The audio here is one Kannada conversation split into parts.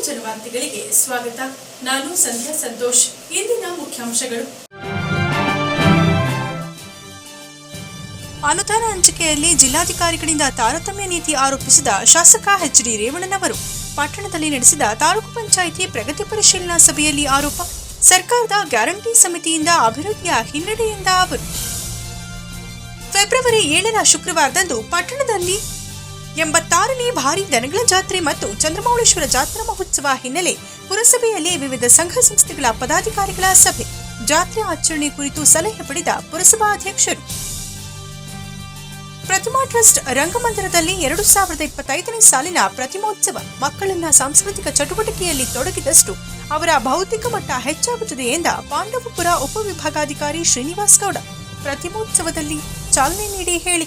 ಜನವಾರ್ತೆಗಳಿಗೆ ಸ್ವಾಗತ. ನಾನು ಸಂಧ್ಯಾ ಸಂತೋಷ್. ಇಂದಿನ ಮುಖ್ಯಾಂಶಗಳು. ಅನುದಾನ ಹಂಚಿಕೆಯಲ್ಲಿ ಜಿಲ್ಲಾಧಿಕಾರಿಗಳಿಂದ ತಾರತಮ್ಯ ನೀತಿ ಆರೋಪಿಸಿದ ಶಾಸಕ ಎಚ್.ಡಿ. ರೇವಣ್ಣನವರು ಪಟ್ಟಣದಲ್ಲಿ ನಡೆಸಿದ ತಾಲೂಕು ಪಂಚಾಯಿತಿ ಪ್ರಗತಿ ಪರಿಶೀಲನಾ ಸಭೆಯಲ್ಲಿ ಆರೋಪ. ಸರ್ಕಾರದ ಗ್ಯಾರಂಟಿ ಸಮಿತಿಯಿಂದ ಅಭಿವೃದ್ಧಿಯ ಹಿನ್ನಡೆಯಿಂದ ಅವರು. ಫೆಬ್ರವರಿ 7ರ ಶುಕ್ರವಾರದಂದು ಪಟ್ಟಣದಲ್ಲಿ 86ನೇ ಭಾರಿ ದನಗಳ ಜಾತ್ರೆ ಮತ್ತು ಚಂದ್ರಮೌಳೇಶ್ವರ ಜಾತ್ರಾ ಮಹೋತ್ಸವ ಹಿನ್ನೆಲೆ ಪುರಸಭೆಯಲ್ಲಿ ವಿವಿಧ ಸಂಘ ಸಂಸ್ಥೆಗಳ ಪದಾಧಿಕಾರಿಗಳ ಸಭೆ. ಜಾತ್ರೆ ಆಚರಣೆ ಕುರಿತು ಸಲಹೆ ಪಡೆದ ಪುರಸಭಾಧ್ಯಕ್ಷರು. ಪ್ರತಿಮಾ ಟ್ರಸ್ಟ್ ರಂಗಮಂದಿರದಲ್ಲಿ 2025ನೇ ಸಾಲಿನ ಪ್ರತಿಮೋತ್ಸವ. ಮಕ್ಕಳನ್ನ ಸಾಂಸ್ಕೃತಿಕ ಚಟುವಟಿಕೆಯಲ್ಲಿ ತೊಡಗಿದಷ್ಟು ಅವರ ಬೌದ್ಧಿಕ ಮಟ್ಟ ಹೆಚ್ಚಾಗುತ್ತದೆ ಎಂದ ಪಾಂಡವಪುರ ಉಪವಿಭಾಗಾಧಿಕಾರಿ ಶ್ರೀನಿವಾಸ್ ಗೌಡ ಪ್ರತಿಮೋತ್ಸವದಲ್ಲಿ ಚಾಲನೆ ನೀಡಿ ಹೇಳಿ.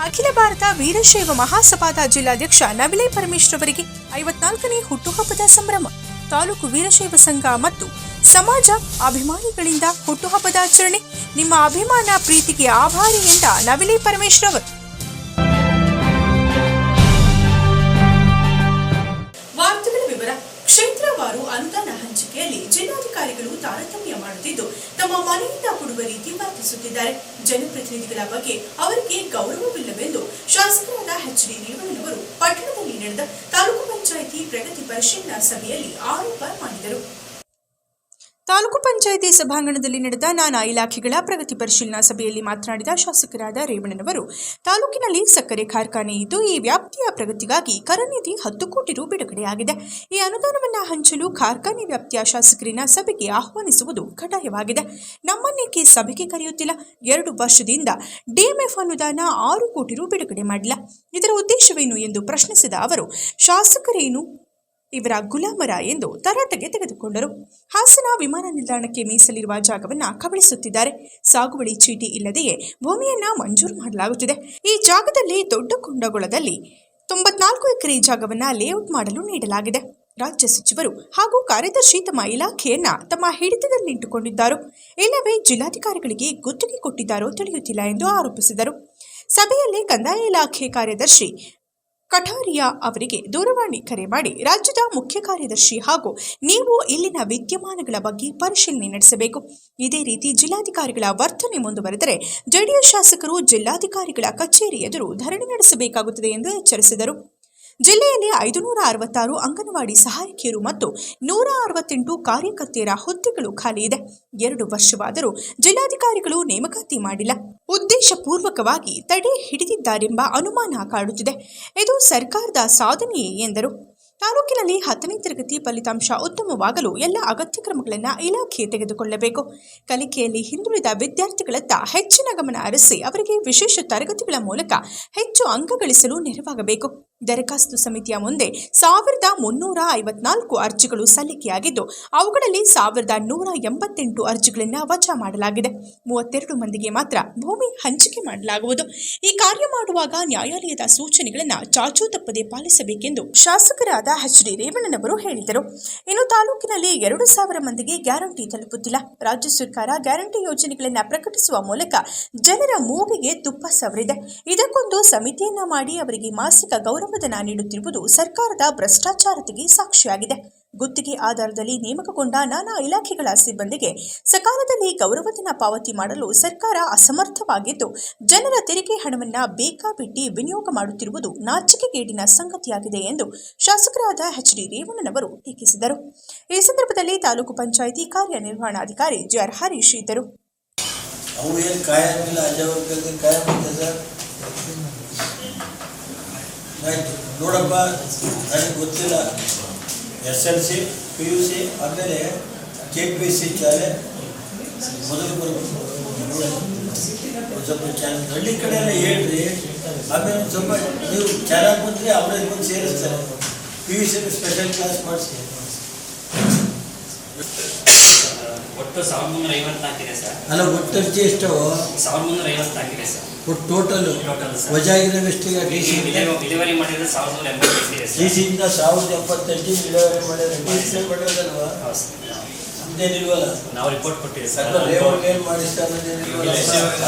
ಅಖಿಲ ಭಾರತ ವೀರಶೈವ ಮಹಾಸಭಾದ ಜಿಲ್ಲಾಧ್ಯಕ್ಷ ನವಿಲೆ ಪರಮೇಶ್ ಅವರಿಗೆ 54ನೇ ಹುಟ್ಟುಹಬ್ಬದ ಸಂಭ್ರಮ. ತಾಲೂಕು ವೀರಶೈವ ಸಂಘ ಮತ್ತು ಸಮಾಜ ಅಭಿಮಾನಿಗಳಿಂದ ಹುಟ್ಟುಹಬ್ಬದ ಆಚರಣೆ. ನಿಮ್ಮ ಅಭಿಮಾನ ಪ್ರೀತಿಗೆ ಆಭಾರಿ ಎಂದ ನವಿಲೆ ಪರಮೇಶ್ ಅವರು. ವಾರ್ತೆಗಳ ವಿವರ. ಕ್ಷೇತ್ರವಾರು ಅನುದಾನ ಹಂಚಿಕೆಯಲ್ಲಿ ಜಿಲ್ಲಾಧಿಕಾರಿಗಳು ತಾರತಮ್ಯ ಮಾಡುತ್ತಿದ್ದು ತಮ್ಮ ಮನೆಯಿಂದ ಕೊಡುವ ರೀತಿ ವರ್ತಿಸುತ್ತಿದ್ದಾರೆ. ಜನಪ್ರತಿನಿಧಿಗಳ ಬಗ್ಗೆ ಅವರಿಗೆ ಗೌರವವಿಲ್ಲವೆಂದು ಶಾಸಕರಾದ ಎಚ್.ಡಿ. ರೇವಣ್ಣನವರು ಪಟ್ಟಣದಲ್ಲಿ ನಡೆದ ತಾಲೂಕು ಪಂಚಾಯಿತಿ ಪ್ರಗತಿ ಪರಿಶೀಲನಾ ಸಭೆಯಲ್ಲಿ ಆರೋಪ ಮಾಡಿದರು. ತಾಲೂಕು ಪಂಚಾಯಿತಿ ಸಭಾಂಗಣದಲ್ಲಿ ನಡೆದ ನಾನಾ ಇಲಾಖೆಗಳ ಪ್ರಗತಿ ಪರಿಶೀಲನಾ ಸಭೆಯಲ್ಲಿ ಮಾತನಾಡಿದ ಶಾಸಕರಾದ ರೇವಣ್ಣನವರು, ತಾಲೂಕಿನಲ್ಲಿ ಸಕ್ಕರೆ ಕಾರ್ಖಾನೆ ಇದ್ದು ಈ ವ್ಯಾಪ್ತಿಯ ಪ್ರಗತಿಗಾಗಿ ಕರನಿಧಿ 10 ಕೋಟಿ ರು ಬಿಡುಗಡೆಯಾಗಿದೆ. ಈ ಅನುದಾನವನ್ನು ಹಂಚಲು ಕಾರ್ಖಾನೆ ವ್ಯಾಪ್ತಿಯ ಶಾಸಕರಿನ ಸಭೆಗೆ ಆಹ್ವಾನಿಸುವುದು ಕಡ್ಡಾಯವಾಗಿದೆ. ನಮ್ಮನ್ನೇಕೆ ಸಭೆಗೆ ಕರೆಯುತ್ತಿಲ್ಲ? 2 ವರ್ಷದಿಂದ ಡಿಎಂಎಫ್ ಅನುದಾನ 6 ಕೋಟಿ ರು ಬಿಡುಗಡೆ ಮಾಡಿಲ್ಲ. ಇದರ ಉದ್ದೇಶವೇನು ಎಂದು ಪ್ರಶ್ನಿಸಿದ ಅವರು, ಶಾಸಕರೇನು ಇವರ ಗುಲಾಮರ ಎಂದು ತರಾಟೆಗೆ ತೆಗೆದುಕೊಂಡರು. ಹಾಸನ ವಿಮಾನ ನಿಲ್ದಾಣಕ್ಕೆ ಮೀಸಲಿರುವ ಜಾಗವನ್ನು ಕಬಳಿಸುತ್ತಿದ್ದಾರೆ. ಸಾಗುವಳಿ ಚೀಟಿ ಇಲ್ಲದೆಯೇ ಭೂಮಿಯನ್ನ ಮಂಜೂರು ಮಾಡಲಾಗುತ್ತಿದೆ. ಈ ಜಾಗದಲ್ಲಿ ದೊಡ್ಡಕೊಂಡಗೊಳದಲ್ಲಿ 94 ಎಕರೆ ಜಾಗವನ್ನು ಲೇಔಟ್ ಮಾಡಲು ನೀಡಲಾಗಿದೆ. ರಾಜ್ಯ ಸಚಿವರು ಹಾಗೂ ಕಾರ್ಯದರ್ಶಿ ತಮ್ಮ ಇಲಾಖೆಯನ್ನ ತಮ್ಮ ಹಿಡಿತದಲ್ಲಿಟ್ಟುಕೊಂಡಿದ್ದಾರೋ ಇಲ್ಲವೇ ಜಿಲ್ಲಾಧಿಕಾರಿಗಳಿಗೆ ಗುತ್ತಿಗೆ ಕೊಟ್ಟಿದ್ದಾರೋ ತಿಳಿಯುತ್ತಿಲ್ಲ ಎಂದು ಆರೋಪಿಸಿದರು. ಸಭೆಯಲ್ಲಿ ಕಂದಾಯ ಇಲಾಖೆ ಕಾರ್ಯದರ್ಶಿ ಕಠಾರಿಯಾ ಅವರಿಗೆ ದೂರವಾಣಿ ಕರೆ ಮಾಡಿ ರಾಜ್ಯದ ಮುಖ್ಯ ಕಾರ್ಯದರ್ಶಿ ಹಾಗೂ ನೀವು ಇಲ್ಲಿನ ವಿದ್ಯಮಾನಗಳ ಬಗ್ಗೆ ಪರಿಶೀಲನೆ ನಡೆಸಬೇಕು. ಇದೇ ರೀತಿ ಜಿಲ್ಲಾಧಿಕಾರಿಗಳ ವರ್ತನೆ ಮುಂದುವರೆದರೆ ಜೆಡಿಎಸ್ ಶಾಸಕರು ಜಿಲ್ಲಾಧಿಕಾರಿಗಳ ಕಚೇರಿ ಎದುರು ಧರಣಿ ನಡೆಸಬೇಕಾಗುತ್ತದೆ ಎಂದು ಎಚ್ಚರಿಸಿದರು. ಜಿಲ್ಲೆಯಲ್ಲಿ 566 ಅಂಗನವಾಡಿ ಸಹಾಯಕಿಯರು ಮತ್ತು 168 ಕಾರ್ಯಕರ್ತೆಯರ ಹುದ್ದೆಗಳು ಖಾಲಿ ಇದೆ. 2 ವರ್ಷವಾದರೂ ಜಿಲ್ಲಾಧಿಕಾರಿಗಳು ನೇಮಕಾತಿ ಮಾಡಿಲ್ಲ. ಉದ್ದೇಶಪೂರ್ವಕವಾಗಿ ತಡೆ ಹಿಡಿದಿದ್ದಾರೆಂಬ ಅನುಮಾನ ಕಾಡುತ್ತಿದೆ. ಇದು ಸರ್ಕಾರದ ಸಾಧನೆಯೇ ಎಂದರು. ತಾಲೂಕಿನಲ್ಲಿ 10ನೇ ತರಗತಿ ಫಲಿತಾಂಶ ಉತ್ತಮವಾಗಲು ಎಲ್ಲ ಅಗತ್ಯ ಕ್ರಮಗಳನ್ನು ಇಲಾಖೆ ತೆಗೆದುಕೊಳ್ಳಬೇಕು. ಕಲಿಕೆಯಲ್ಲಿ ಹಿಂದುಳಿದ ವಿದ್ಯಾರ್ಥಿಗಳತ್ತ ಹೆಚ್ಚಿನ ಗಮನ ಹರಿಸಿ ಅವರಿಗೆ ವಿಶೇಷ ತರಗತಿಗಳ ಮೂಲಕ ಹೆಚ್ಚು ಅಂಕ ಗಳಿಸಲು ನೆರವಾಗಬೇಕು. ದರಖಾಸ್ತು ಸಮಿತಿಯ ಮುಂದೆ 1354 ಅರ್ಜಿಗಳು ಸಲ್ಲಿಕೆಯಾಗಿದ್ದು ಅವುಗಳಲ್ಲಿ 1188 ಅರ್ಜಿಗಳನ್ನು ವಜಾ ಮಾಡಲಾಗಿದೆ. 32 ಮಂದಿಗೆ ಮಾತ್ರ ಭೂಮಿ ಹಂಚಿಕೆ ಮಾಡಲಾಗುವುದು. ಈ ಕಾರ್ಯ ಮಾಡುವಾಗ ನ್ಯಾಯಾಲಯದ ಸೂಚನೆಗಳನ್ನು ಚಾಚೂ ತಪ್ಪದೆ ಪಾಲಿಸಬೇಕೆಂದು ಶಾಸಕರಾದ ಎಚ್.ಡಿ. ರೇವಣ್ಣನವರು ಹೇಳಿದರು. ಇನ್ನು ತಾಲೂಕಿನಲ್ಲಿ 2,000 ಮಂದಿಗೆ ಗ್ಯಾರಂಟಿ ತಲುಪುತ್ತಿಲ್ಲ. ರಾಜ್ಯ ಸರ್ಕಾರ ಗ್ಯಾರಂಟಿ ಯೋಜನೆಗಳನ್ನು ಪ್ರಕಟಿಸುವ ಮೂಲಕ ಜನರ ಮೂಗಿಗೆ ತುಪ್ಪ ಸವರಿದೆ. ಇದಕ್ಕೊಂದು ಸಮಿತಿಯನ್ನ ಮಾಡಿ ಅವರಿಗೆ ಮಾಸಿಕ ಗೌರವಧನ ನೀಡುತ್ತಿರುವುದು ಸರ್ಕಾರದ ಭ್ರಷ್ಟಾಚಾರತೆಗೆ ಸಾಕ್ಷಿಯಾಗಿದೆ. ಗುತ್ತಿಗೆ ಆಧಾರದಲ್ಲಿ ನೇಮಕಗೊಂಡ ನಾನಾ ಇಲಾಖೆಗಳ ಸಿಬ್ಬಂದಿಗೆ ಸಕಾಲದಲ್ಲಿ ಗೌರವಧನ ಪಾವತಿ ಮಾಡಲು ಸರ್ಕಾರ ಅಸಮರ್ಥವಾಗಿದ್ದು ಜನರ ತೆರಿಗೆ ಹಣವನ್ನು ಬೇಕಾಬಿಟ್ಟಿ ವಿನಿಯೋಗ ಮಾಡುತ್ತಿರುವುದು ನಾಚಿಕೆಗೇಡಿನ ಸಂಗತಿಯಾಗಿದೆ ಎಂದು ಶಾಸಕರಾದ ಎಚ್.ಡಿ. ರೇವಣ್ಣನವರು ಟೀಕಿಸಿದರು. ಈ ಸಂದರ್ಭದಲ್ಲಿ ತಾಲೂಕು ಪಂಚಾಯಿತಿ ಕಾರ್ಯನಿರ್ವಹಣಾಧಿಕಾರಿ ಜೆ.ಆರ್. ಹರೀಶ್ ಇದ್ದರು. ನೋಡಪ್ಪ, ನನಗೆ ಗೊತ್ತಿಲ್ಲ. SLC PUC ಆಮೇಲೆ KPC ಶಾಲೆ ಮೊದಲು ಬರಬೇಕು. ಸ್ವಲ್ಪ ಚೆನ್ನಾಗಿ ಹಳ್ಳಿ ಕಡೆ ಎಲ್ಲ ಹೇಳ್ರಿ. ಆಮೇಲೆ ಸ್ವಲ್ಪ ನೀವು ಚೆನ್ನಾಗಿ ಬಂದರೆ ಅವರೇ ಬಂದು ಸೇರಿಸ್ತಾರೆ. PUC ಸ್ಪೆಷಲ್ ಕ್ಲಾಸ್ ಮಾಡಿಸಿ. ಒಟ್ಟು 1350 ಹಾಕಿದೆ ಸರ್. ಅಲ್ಲ, ಒಟ್ಟು ಅರ್ಜಿ ಎಷ್ಟು? 1350 ಹಾಕಿದೆ ಸರ್. ಒಟ್ಟು ಟೋಟಲ್ ವಜಾಗಿರೋವೆಷ್ಟಿಗೆ? ಡೆಲಿವರಿ ಮಾಡಿದ್ರೆ 1080 ಇದೆ. DC-ಯಿಂದ 1078 ಡೆಲಿವರಿ ಮಾಡಿರೋದಲ್ವಾ? ನಮ್ದೇನಿಲ್ವಲ್ಲ, ನಾವು ರಿಪೋರ್ಟ್ ಕೊಟ್ಟಿದ್ದೀವಿ ಸರ್. ರೇವಣ್ಣ ಏನು ಮಾಡಿಸ್ತಾರೆ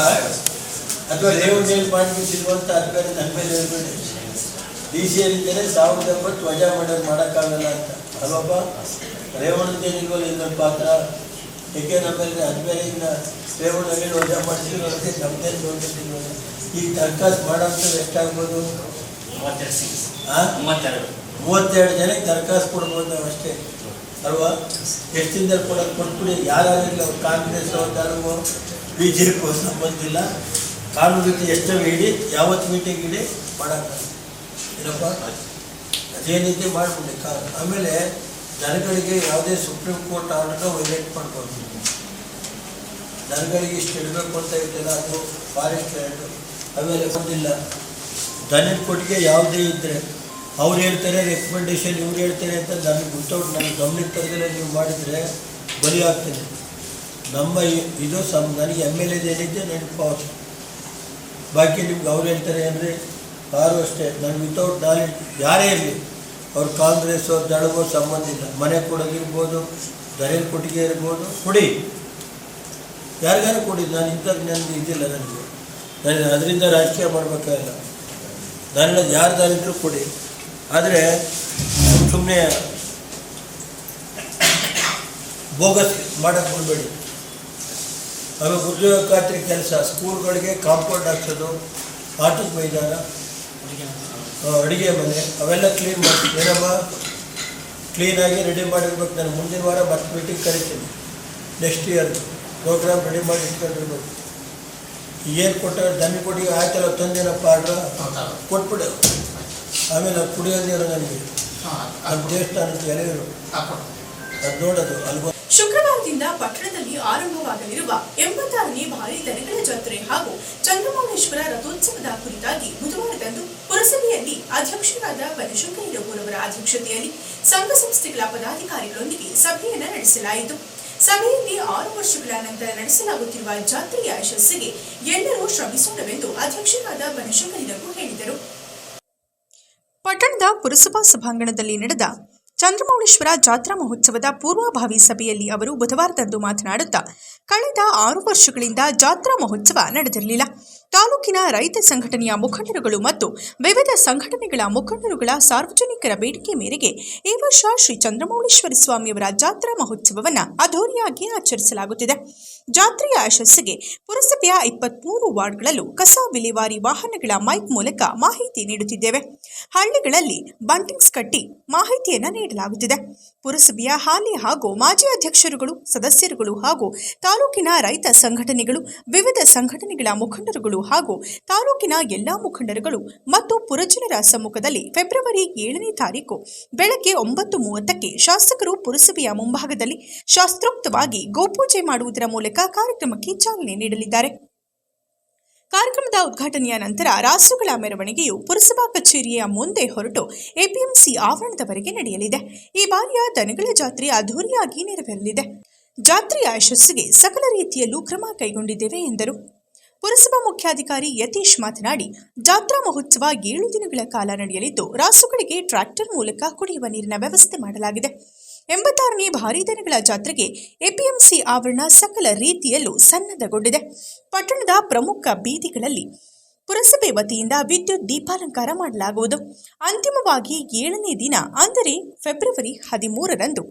ಅಥವಾ ರೇವಣ್ಣ ಏನು ಮಾಡಿಬಿಟ್ಟಿಲ್ವ ಅಂತ ಅದ್ರ ಮೇಲೆ ನನ್ನ ಮೇಲೆ ಹೇಳ್ಬೇಡಿ. DC ಏನಿದ್ದಾರೆ 1080 ವಜಾ ಮಾಡೋದು ಮಾಡೋಕ್ಕಾಗಲ್ಲ ಅಂತ ಅಲ್ವಪ್ಪ. ರೇವಣ್ಣದ್ದು ಏನಿಲ್ವಲ್ಲ ಇನ್ನೊಂದು ಪಾತ್ರ, ಏಕೆ ನಮ್ಮಲ್ಲಿ ಅದ್ಮೇಲೆ ಈಗ ರೇವಣ್ಣಲ್ಲಿ ವಜಾ ಮಾಡಿಸಿರೋದಕ್ಕೆ ನಮ್ಮದೇ ನೋಡ್ತಿಲ್ವಲ್ಲ. ಈಗ ದರ್ಖಾಸ್ತು ಮಾಡೋಂಥದ್ದು ಎಷ್ಟಾಗ್ಬೋದು? 32 ಜನಕ್ಕೆ ದರ್ಖಾಸ್ತು ಕೊಡ್ಬೋದು ನಾವು ಅಷ್ಟೇ ಅಲ್ವಾ. ಎಷ್ಟು ದಿನದಲ್ಲಿ ಕೊಟ್ಬಿಡಿ. ಯಾರಾಗಲಿ ಅವ್ರು ಕಾಂಗ್ರೆಸ್ ಅವ್ರಿಗೂ BJP ಸಂಬಂಧ ಇಲ್ಲ. ಕಾನೂನು ರೀತಿ ಎಷ್ಟೋ ಇಡಿ, ಯಾವತ್ತು ಮೀಟಿಂಗ್ ಇಡಿ ಮಾಡೋಕ್ಕಾಗ ಏನಪ್ಪ. ಅದೇನೈತೆ ಮಾಡಿಬಿಡಿ ಆಮೇಲೆ ಜನಗಳಿಗೆ ಯಾವುದೇ ಸುಪ್ರೀಂ ಕೋರ್ಟ್ ಆರ್ಡರ್ನ ವೈಲೇಟ್ ಮಾಡ್ಬೋದು. ಜನಗಳಿಗೆ ಇಷ್ಟು ಇಡಬೇಕು ಅಂತ ಇಟ್ಟಿಲ್ಲ, ಅದು ಫಾರೆಸ್ಟ್ ಲ್ಯಾಂಡು ಆಮೇಲೆ ಬಂದಿಲ್ಲ. ದನದ ಕೊಟ್ಟಿಗೆ ಯಾವುದೇ ಇದ್ದರೆ ಅವ್ರು ಹೇಳ್ತಾರೆ ರೆಕಮೆಂಡೇಶನ್, ಇವ್ರು ಹೇಳ್ತಾರೆ ಅಂತ ನನಗೆ ವಿತೌಟ್ ನನಗೆ ಗಮನಕ್ಕೆ ತರದಲ್ಲೇ ನೀವು ಮಾಡಿದರೆ ಬಲಿ ಆಗ್ತದೆ. ನಮ್ಮ ಇದು ನನಗೆ MLA ಏನಿದೆ ನೆನಪು, ಬಾಕಿ ನಿಮ್ಗೆ ಅವ್ರು ಹೇಳ್ತಾರೆ ಅಂದರೆ ಯಾರು ಅಷ್ಟೇ. ನಾನು ವಿತೌಟ್ ನಾಲೆಡ್ಜ್ ಯಾರೇ ಇರಲಿ, ಅವ್ರು ಕಾಂಗ್ರೆಸ್ಸೋ ದಳವೋ ಸಂಬಂಧ ಇಲ್ಲ. ಮನೆ ಕೊಡೋದಿರ್ಬೋದು, ದನದ ಕೊಟ್ಟಿಗೆ ಇರ್ಬೋದು, ಕೊಡಿ, ಯಾರಿಗಾರು ಕೊಡಿ. ನಾನು ಇಂಥದ್ದು ನನಗೆ ಇದಿಲ್ಲ, ನಾನು ಅದರಿಂದ ರಾಜಕೀಯ ಮಾಡಬೇಕಾಗಿಲ್ಲ. ನನ್ನ ಯಾರ್ದಾರಿದ್ರು ಕೊಡಿ. ಆದರೆ ಸುಮ್ಮನೆ ಬೋಗಸ್ ಮಾಡೋಕ್ಕೆ ಬಂದಬೇಡಿ. ಆಮೇಲೆ ಉದ್ಯೋಗ ಖಾತ್ರಿ ಕೆಲಸ, ಸ್ಕೂಲ್ಗಳಿಗೆ ಕಾಂಪೌಂಡ್ ಹಾಕ್ಸೋದು, ಆಟದ ಮೈದಾನ, ಅಡುಗೆ ಮನೆ ಅವೆಲ್ಲ ಕ್ಲೀನ್ ಮಾಡ್ತೀನಿ. ಏನಮ್ಮ ಕ್ಲೀನಾಗಿ ರೆಡಿ ಮಾಡಿರ್ಬೇಕು. ನಾನು ಮುಂದಿನ ವಾರ ಮತ್ತೆ ಮೀಟಿಂಗ್ ಕರಿತೀನಿ. ನೆಕ್ಸ್ಟ್ ಇಯರ್ ಪ್ರೋಗ್ರಾಮ್ ರೆಡಿ ಮಾಡಿ ಇಟ್ಕೊಂಡಿರ್ಬೇಕು. ಏನು ಕೊಟ್ಟ ದನಿ ಕೊಡಿ ಆಯ್ತಲ್ಲ, ತಂದೇನಪ್ಪ ಆರ್ಡ್ರ ಕೊಟ್ಬಿಡು. ಆಮೇಲೆ ಅದು ಕುಡಿಯೋದಿರೋ ನನಗೆ ಅದು ದೇವಸ್ಥಾನದ ಎಲೆಯರು ಅದು ನೋಡೋದು ಅಲ್ವ. ಶುಕ್ರವಾರದಿಂದ ಪಟ್ಟಣದಲ್ಲಿ ಆರಂಭವಾಗಲಿರುವ 86ನೇ ಭಾರಿ ದನಗಳ ಜಾತ್ರೆ ಹಾಗೂ ಚಂದ್ರಮೌಳೇಶ್ವರ ರಥೋತ್ಸವದ ಕುರಿತಾಗಿ ಬುಧವಾರದಂದು ಪುರಸಭೆಯಲ್ಲಿ ಅಧ್ಯಕ್ಷರಾದ ಬನಶಂಕರರವರ ಅಧ್ಯಕ್ಷತೆಯಲ್ಲಿ ಸಂಘ ಸಂಸ್ಥೆಗಳ ಪದಾಧಿಕಾರಿಗಳೊಂದಿಗೆ ಸಭೆಯನ್ನು ನಡೆಸಲಾಯಿತು. ಸಭೆಯಲ್ಲಿ 6 ವರ್ಷಗಳ ನಂತರ ನಡೆಸಲಾಗುತ್ತಿರುವ ಜಾತ್ರೆಯ ಯಶಸ್ಸಿಗೆ ಎಲ್ಲರೂ ಶ್ರಮಿಸೋಣವೆಂದು ಅಧ್ಯಕ್ಷರಾದ ಬನಶಂಕರರವರು ಹೇಳಿದರು. ಪಟ್ಟಣದ ಪುರಸಭಾ ಸಭಾಂಗಣದಲ್ಲಿ ನಡೆದ ಚಂದ್ರಮೌಳೇಶ್ವರ ಜಾತ್ರಾ ಮಹೋತ್ಸವದ ಪೂರ್ವಭಾವಿ ಸಭೆಯಲ್ಲಿ ಅವರು ಬುಧವಾರದಂದು ಮಾತನಾಡುತ್ತಾ, ಕಳೆದ 6 ವರ್ಷಗಳಿಂದ ಜಾತ್ರಾ ಮಹೋತ್ಸವ ನಡೆದಿರಲಿಲ್ಲ. ತಾಲೂಕಿನ ರೈತ ಸಂಘಟನೆಯ ಮುಖಂಡರುಗಳು ಮತ್ತು ವಿವಿಧ ಸಂಘಟನೆಗಳ ಮುಖಂಡರುಗಳ ಸಾರ್ವಜನಿಕರ ಬೇಡಿಕೆ ಮೇರೆಗೆ ಈ ವರ್ಷ ಶ್ರೀ ಚಂದ್ರಮೌಳೇಶ್ವರ ಸ್ವಾಮಿಯವರ ಜಾತ್ರಾ ಮಹೋತ್ಸವವನ್ನು ಅದ್ದೂರಿಯಾಗಿ ಆಚರಿಸಲಾಗುತ್ತಿದೆ. ಜಾತ್ರೆಯ ಯಶಸ್ಸಿಗೆ ಪುರಸಭೆಯ 23 ವಾರ್ಡ್ಗಳಲ್ಲೂ ಕಸ ವಿಲೇವಾರಿ ವಾಹನಗಳ ಮೈಕ್ ಮೂಲಕ ಮಾಹಿತಿ ನೀಡುತ್ತಿದ್ದೇವೆ. ಹಳ್ಳಿಗಳಲ್ಲಿ ಬಂಟಿಂಗ್ಸ್ ಕಟ್ಟಿ ಮಾಹಿತಿಯನ್ನು ನೀಡಲಾಗುತ್ತಿದೆ. ಪುರಸಭೆಯ ಹಾಲಿ ಹಾಗೂ ಮಾಜಿ ಅಧ್ಯಕ್ಷರುಗಳು, ಸದಸ್ಯರುಗಳು ಹಾಗೂ ತಾಲೂಕಿನ ರೈತ ಸಂಘಟನೆಗಳು, ವಿವಿಧ ಸಂಘಟನೆಗಳ ಮುಖಂಡರುಗಳು ಹಾಗೂ ತಾಲೂಕಿನ ಎಲ್ಲಾ ಮುಖಂಡರುಗಳು ಮತ್ತು ಪುರಜನರ ಸಮ್ಮುಖದಲ್ಲಿ ಫೆಬ್ರವರಿ 7ನೇ ತಾರೀಕು ಬೆಳಗ್ಗೆ 9:30ಕ್ಕೆ ಶಾಸಕರು ಪುರಸಭೆಯ ಮುಂಭಾಗದಲ್ಲಿ ಶಾಸ್ತ್ರೋಕ್ತವಾಗಿ ಗೋಪೂಜೆ ಮಾಡುವುದರ ಮೂಲಕ ಕಾರ್ಯಕ್ರಮಕ್ಕೆ ಚಾಲನೆ ನೀಡಲಿದ್ದಾರೆ. ಕಾರ್ಯಕ್ರಮದ ಉದ್ಘಾಟನೆಯ ನಂತರ ರಾಸುಗಳ ಮೆರವಣಿಗೆಯು ಪುರಸಭಾ ಕಚೇರಿಯ ಮುಂದೆ ಹೊರಟು APMC ಆವರಣದವರೆಗೆ ನಡೆಯಲಿದೆ. ಈ ಬಾರಿಯ ದನಗಳ ಜಾತ್ರೆ ಅದ್ದೂರಿಯಾಗಿ ನೆರವೇರಲಿದೆ. ಜಾತ್ರೆಯ ಯಶಸ್ಸಿಗೆ ಸಕಲ ರೀತಿಯಲ್ಲೂ ಕ್ರಮ ಕೈಗೊಂಡಿದ್ದೇವೆ ಎಂದರು. ಪುರಸಭಾ ಮುಖ್ಯಾಧಿಕಾರಿ ಯತೀಶ್ ಮಾತನಾಡಿ, ಜಾತ್ರಾ ಮಹೋತ್ಸವ 7 ದಿನಗಳ ಕಾಲ ನಡೆಯಲಿದ್ದು, ರಾಸುಗಳಿಗೆ ಟ್ರ್ಯಾಕ್ಟರ್ ಮೂಲಕ ಕುಡಿಯುವ ನೀರಿನ ವ್ಯವಸ್ಥೆ ಮಾಡಲಾಗಿದೆ. 86ನೇ ಭಾರೀ ದನಗಳ ಜಾತ್ರೆಗೆ APMC ಆವರಣ ಸಕಲ ರೀತಿಯಲ್ಲೂ ಸನ್ನದ್ಧಗೊಂಡಿದೆ. ಪಟ್ಟಣದ ಪ್ರಮುಖ ಬೀದಿಗಳಲ್ಲಿ ಪುರಸಭೆ ವತಿಯಿಂದ ವಿದ್ಯುತ್ ದೀಪಾಲಂಕಾರ ಮಾಡಲಾಗುವುದು. ಅಂತಿಮವಾಗಿ 7ನೇ ದಿನ ಅಂದರೆ ಫೆಬ್ರವರಿ 13ರಂದು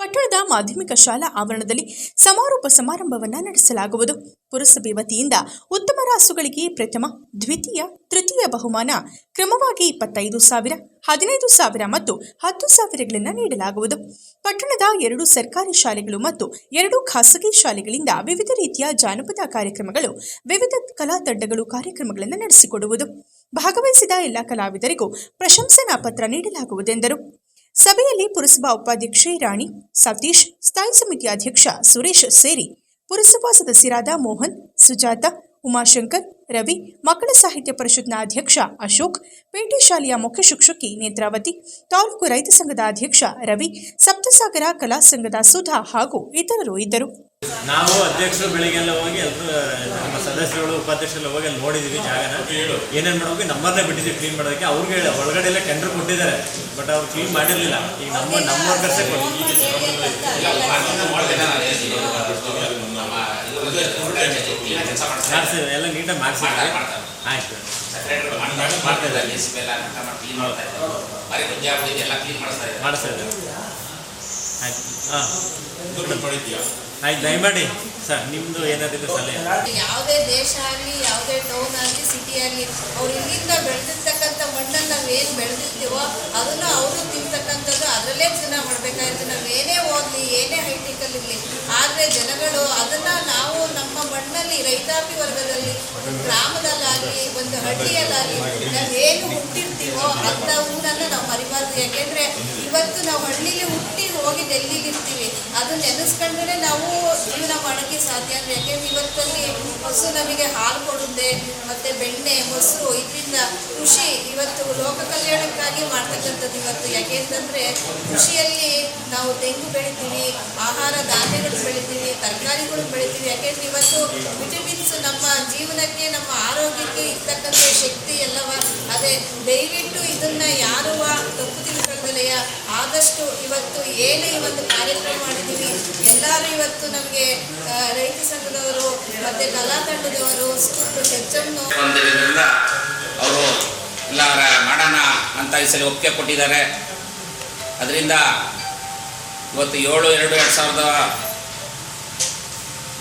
ಪಟ್ಟಣದ ಮಾಧ್ಯಮಿಕ ಶಾಲಾ ಆವರಣದಲ್ಲಿ ಸಮಾರೋಪ ಸಮಾರಂಭವನ್ನು ನಡೆಸಲಾಗುವುದು. ಪುರಸಭೆ ವತಿಯಿಂದ ಉತ್ತಮ ರಾಸುಗಳಿಗೆ ಪ್ರಥಮ, ದ್ವಿತೀಯ, ತೃತೀಯ ಬಹುಮಾನ ಕ್ರಮವಾಗಿ 25,000, 15,000 ಮತ್ತು 10,000ಗಳನ್ನು ನೀಡಲಾಗುವುದು. ಪಟ್ಟಣದ 2 ಸರ್ಕಾರಿ ಶಾಲೆಗಳು ಮತ್ತು 2 ಖಾಸಗಿ ಶಾಲೆಗಳಿಂದ ವಿವಿಧ ರೀತಿಯ ಜಾನಪದ ಕಾರ್ಯಕ್ರಮಗಳು, ವಿವಿಧ ಕಲಾ ತಂಡಗಳು ಕಾರ್ಯಕ್ರಮಗಳನ್ನು ನಡೆಸಿಕೊಡುವುದು. ಭಾಗವಹಿಸಿದ ಎಲ್ಲ ಕಲಾವಿದರಿಗೂ ಪ್ರಶಂಸನಾ ಪತ್ರ ನೀಡಲಾಗುವುದೆಂದರು. ಸಭೆಯಲ್ಲಿ ಪುರಸಭಾ ಉಪಾಧ್ಯಕ್ಷೆ ರಾಣಿ, ಸತೀಶ್, ಸ್ಥಾಯಿ ಸಮಿತಿ ಅಧ್ಯಕ್ಷ ಸುರೇಶ್ ಸೇರಿ ಪುರಸಭಾ ಸದಸ್ಯರಾದ ಮೋಹನ್, ಸುಜಾತ, ಉಮಾಶಂಕರ್, ರವಿ, ಮಕ್ಕಳ ಸಾಹಿತ್ಯ ಪರಿಷತ್ನ ಅಧ್ಯಕ್ಷ ಅಶೋಕ್, ಪೇಟೆ ಶಾಲೆಯ ಮುಖ್ಯ ಶಿಕ್ಷಕಿ ನೇತ್ರಾವತಿ, ತಾಲೂಕು ರೈತ ಸಂಘದ ಅಧ್ಯಕ್ಷ ರವಿ, ಸಪ್ತಸಾಗರ ಕಲಾ ಸಂಘದ ಸುಧಾ ಹಾಗೂ ಇತರರು ಇದ್ದರು. ನಾವು ಅಧ್ಯಕ್ಷರು ಬೆಳಿಗ್ಗೆಲ್ಲ ಹೋಗಿ ಎಲ್ಲರೂ ನಮ್ಮ ಸದಸ್ಯರುಗಳು ಉಪಾಧ್ಯಕ್ಷರೆಲ್ಲ ಹೋಗಿ ಅಲ್ಲಿ ನೋಡಿದ್ದೀವಿ ಜಾಗನ. ಏನೇನು ಮಾಡೋಕೆ ನಮ್ಮನ್ನೇ ಬಿಟ್ಟಿದ್ದೀವಿ ಕ್ಲೀನ್ ಮಾಡೋದಕ್ಕೆ. ಅವ್ರಿಗೆ ಒಳಗಡೆ ಎಲ್ಲ ಟೆಂಡರ್ ಕೊಟ್ಟಿದ್ದಾರೆ, ಬಟ್ ಅವ್ರು ಕ್ಲೀನ್ ಮಾಡಿರಲಿಲ್ಲ. ಈಗ ನಮ್ಮ ವರ್ಕರ್ಸೇ ಮಾಡಿಸಿದ್ದಾರೆ, ಎಲ್ಲ ನೀಟಾಗಿ ಮಾಡಿಸಿದ್ದಾರೆ. ಆಯ್ತು ಸೆಕ್ರೆಟರಿ ಮಾಡ್ತಾ ಇದ್ದಾರೆ, JCB ಎಲ್ಲ ಕ್ಲೀನ್ ಮಾಡ್ತಾ ಇದ್ದಾರೆ, ಮರಿ ಗುಂಜೆ ಆಗ್ಬಿಟ್ಟಿದೆ ಎಲ್ಲ ಕ್ಲೀನ್ ಮಾಡಿಸ್ತಾ ಇದ್ದಾರೆ. ಮಾಡಿಸ್ತಾ ಇದ್ದಾರೆ. ಆಯ್ತು ಹಾಂ ಆಯ್ತು ದಯಮಾಡಿ ಸರ್ ನಿಮ್ಮದು ಏನಾದರೂ ಸಲಹೆ. ಯಾವುದೇ ದೇಶ ಆಗಲಿ, ಯಾವುದೇ ಟೌನ್ ಆಗಲಿ, ಸಿಟಿ ಆಗಲಿ, ಅವ್ರು ಇಲ್ಲಿಂದ ಬೆಳೆದಿರ್ತಕ್ಕಂಥ ಮಣ್ಣನ್ನು ನಾವೇನು ಬೆಳೆದಿರ್ತೀವೋ ಅದನ್ನು ಅವರು ತಿಂತಕ್ಕಂಥದ್ದು, ಅದರಲ್ಲೇ ಜೀವನ ಮಾಡಬೇಕಾಗಿತ್ತು. ನಾವು ಏನೇ ಓದಲಿ, ಏನೇ ಹೈಟೆಕಲ್ಲಿರಲಿ, ಆದರೆ ಜನಗಳು ಅದನ್ನು ನಾವು ನಮ್ಮ ಮಣ್ಣಲ್ಲಿ ರೈತಾಪಿ ವರ್ಗದಲ್ಲಿ ಒಂದು ಗ್ರಾಮದಲ್ಲಾಗಲಿ, ಒಂದು ಹಳ್ಳಿಯಲ್ಲಾಗಲಿ ನಾವೇನು ಹುಟ್ಟಿರ್ತೀವೋ ಅಂಥ ಊರನ್ನು ನಾವು ಮರಿಬಾರ್ದು. ಯಾಕೆಂದರೆ ಇವತ್ತು ನಾವು ಹಳ್ಳಿಲಿ ಹುಟ್ಟಿ ಹೋಗಿ ಡೆಲ್ಲಿಲಿರ್ತೀವಿ, ಅದನ್ನು ನೆನೆಸ್ಕೊಂಡ್ರೆ ನಾವು ಜೀವನ ಮಾಡೋಕ್ಕೆ ಸಾಧ್ಯ. ಅಂದರೆ ಯಾಕೆಂದರೆ ಇವತ್ತಲ್ಲಿ ಹಸು ನಮಗೆ ಹಾಲು ಕೊಡುತ್ತೆ, ಮತ್ತು ಬೆಣ್ಣೆ, ಮೊಸರು, ಇದರಿಂದ ಕೃಷಿ ಇವತ್ತು ಲೋಕ ಕಲ್ಯಾಣಕ್ಕಾಗಿ ಮಾಡ್ತಕ್ಕಂಥದ್ದು ಇವತ್ತು. ಯಾಕೆಂತಂದರೆ ಕೃಷಿಯಲ್ಲಿ ನಾವು ತೆಂಗು ಬೆಳಿತೀವಿ, ಆಹಾರ ಧಾನ್ಯಗಳು ಬೆಳಿತೀವಿ, ತರಕಾರಿಗಳು ಬೆಳಿತೀವಿ. ಯಾಕೆಂದರೆ ಇವತ್ತು ವಿಟಮಿನ್ಸ್ ನಮ್ಮ ಜೀವನಕ್ಕೆ, ನಮ್ಮ ಆರೋಗ್ಯಕ್ಕೆ ಇರ್ತಕ್ಕಂಥ ಶಕ್ತಿ ಎಲ್ಲವ ಅದೇ. ದಯವಿಟ್ಟು ಇದನ್ನು ಯಾರು ತಪ್ಪು ತಿಳ್ಕೊಳ್ದಲೆಯ ಆದಷ್ಟು ಇವತ್ತು ಏನು ಈ ಒಂದು ಕಾರ್ಯಕ್ರಮ ಮಾಡಿದ್ದೀವಿ, ಎಲ್ಲರೂ ಇವತ್ತು ನಮಗೆ ರೈತ ಸಂಘದವರು ಮತ್ತು ಕಲಾ ತಂಡದವರು ಹೆಚ್ಚನ್ನು ಬಂದಿರೋದ್ರಿಂದ ಅವರು ಎಲ್ಲ ಮಾಡೋಣ ಅಂತ ಈ ಸಲ ಒಪ್ಪಿಗೆ ಕೊಟ್ಟಿದ್ದಾರೆ. ಅದರಿಂದ ಇವತ್ತು 7/2/2025ರಿಂದ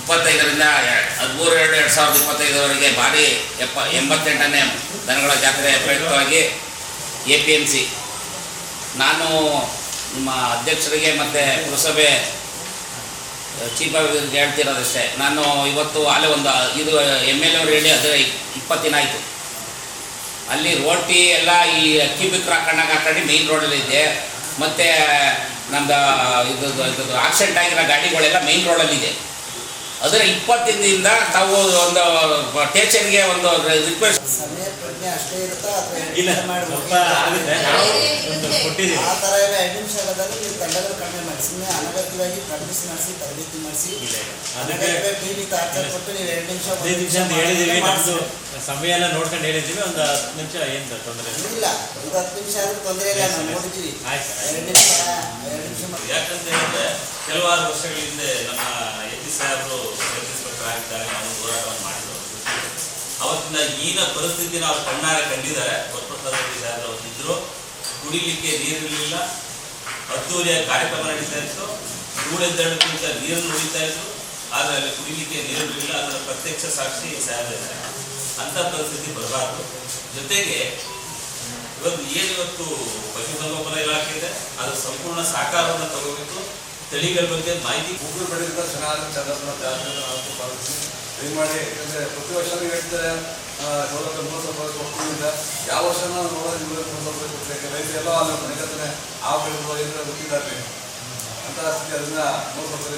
13/2/2025ವರೆಗೆ ಭಾರಿ 88ನೇ ದನಗಳ ಜಾತ್ರೆ ಪ್ರಯುಕ್ತವಾಗಿ APMC ನಾನು ನಿಮ್ಮ ಅಧ್ಯಕ್ಷರಿಗೆ ಮತ್ತು ಪುರಸಭೆ ಚೀಫ್ ಆಫೀಸರ್ಗೆ ಹೇಳ್ತಿರೋದಷ್ಟೇ. ನಾನು ಇವತ್ತು ಅಲ್ಲೇ ಇದು MLA ಅವರು ಹೇಳಿ ಅದರ 20 ದಿನ ಆಯಿತು. ಅಲ್ಲಿ ರೋಟಿ ಎಲ್ಲ ಈ ಅಕ್ಕಿ ಬಿಕ್ರು ಹಾಕೊಂಡು ಮೇಯ್ನ್ ರೋಡಲ್ಲಿದ್ದೆ. ಮತ್ತು ನಮ್ಮದು ಇದು ಆಕ್ಸಿಡೆಂಟ್ ಆಗಿರೋ ಗಾಡಿಗಳೆಲ್ಲ ಮೇಯ್ನ್ ರೋಡಲ್ಲಿದೆ. ಅದರ 20 ದಿನದಿಂದ ತಾವು ಒಂದು ಸ್ಟೇಷನ್ಗೆ ಒಂದು ರಿಕ್ವೆಸ್ಟ್ ಸಮಯ ಪ್ರಜ್ಞೆ ಅಷ್ಟೇ ಇರುತ್ತಾ ಇಲ್ಲ ಸ್ವಲ್ಪ ಆಗುತ್ತೆ, ನಾವು ಒಂದು ಕೊಟ್ಟಿದ್ದೀವಿ. ಆ ಥರ ಎಲ್ಲ 2 ನಿಮಿಷದಲ್ಲಿ ನೀವು ತಂಡಗಳು ಕಡಿಮೆ ಮಾಡಿಸಿ, ಸುಮ್ಮನೆ ಅನಗತ್ಯವಾಗಿ ಪ್ರಾಕ್ಟೀಸ್ ಮಾಡಿಸಿ, ತರಬೇತಿ ಮಾಡಿಸಿ, ಅದಕ್ಕೆ ಟಿವಿ ಟಾರ್ಚರ್ ಕೊಟ್ಟು ನೀವು 2 ನಿಮಿಷ 15 ನಿಮಿಷ ಅಂತ ಹೇಳಿದ್ದೀವಿ. ನಮ್ಮದು ಸಮಯ ಎಲ್ಲ ನೋಡ್ಕೊಂಡು ಹೇಳಿದ್ದೀವಿ. ಒಂದು 10 ನಿಮಿಷ ಏನು ತೊಂದರೆ ಇಲ್ಲ, ಇದು 10 ನಿಮಿಷ ಆದ್ರೂ ತೊಂದರೆ ಇಲ್ಲ, ನಾವು ನೋಡಿದ್ದೀವಿ. ಆಯ್ತು 2 ನಿಮಿಷ ಯಾಕಂತ ಹೇಳಿದ್ರೆ ಕೆಲವಾರು ವರ್ಷಗಳ ಹಿಂದೆ ನಮ್ಮ ಎತ್ತಿ ಸಾಹೇಬರು ಇನ್ಸ್ಪೆಕ್ಟರ್ ಆಗಿದ್ದಾಗ ನಾವು ಹೋರಾಟವನ್ನು ಮಾಡಿದ್ರು. ಅವತ್ತಿನ ಈಗಿನ ಪರಿಸ್ಥಿತಿ ನಾವು ಕಣ್ಣಾರೆ ಕಂಡಿದ್ದಾರೆ. ಕೊಟ್ಟಪ್ಪ ಸಾಹೇಬರು ಅವತ್ತಿದ್ರು, ಕುಡಿಲಿಕ್ಕೆ ನೀರಿರಲಿಲ್ಲ, ಅದ್ದೂರಿಯಾಗಿ ಕಾರ್ಯಕ್ರಮ ನಡೀತಾ ಇತ್ತು, 7 ಕ್ವಿಂಟಲ್ ನೀರನ್ನು ಉಳಿತಾ ಇತ್ತು, ಆದರೆ ಅಲ್ಲಿ ಕುಡಿಲಿಕ್ಕೆ ನೀರಿರಲಿಲ್ಲ. ಅದರ ಪ್ರತ್ಯಕ್ಷ ಸಾಕ್ಷಿ ಸಾಹೇಬರು ಇದ್ದಾರೆ. ಅಂಥ ಪರಿಸ್ಥಿತಿ ಬರಬಾರ್ದು. ಜೊತೆಗೆ ಇವತ್ತು ಪಶುಸಂಗೋಪನಾ ಇಲಾಖೆ ಇದೆ, ಅದರ ಸಂಪೂರ್ಣ ಸಹಕಾರವನ್ನು ತಗೋಬೇಕು. ತಳಿಗಳ ಬಗ್ಗೆ ಮಾಹಿತಿ ಒಬ್ಬರು ಬೆಳೆದ ಚೆನ್ನಾಗಿ ಚಂದ್ರನ ಜಾತಿ ಪಾಲಿಸಿ ಮಾಡಿ. ಯಾಕಂದರೆ ಪ್ರತಿ ವರ್ಷ ಹೇಳ್ತಾರೆ ಸೌಲಭ್ಯ 30 ಕೊಟ್ಟಿದ್ದ, ಯಾವ ವರ್ಷ ನೋಡೋದು 30 ಕೊಟ್ಟರೆ ರೈತರೆಲ್ಲ ಅಲ್ಲಿ ಮನೆಗತ್ತನೆ ಆ ಬೆಳೆದು ಏನಾರ ಗೊತ್ತಿದ್ದಾರೆ ಅಂತ ಸ್ಥಿತಿ. ಅದನ್ನ 30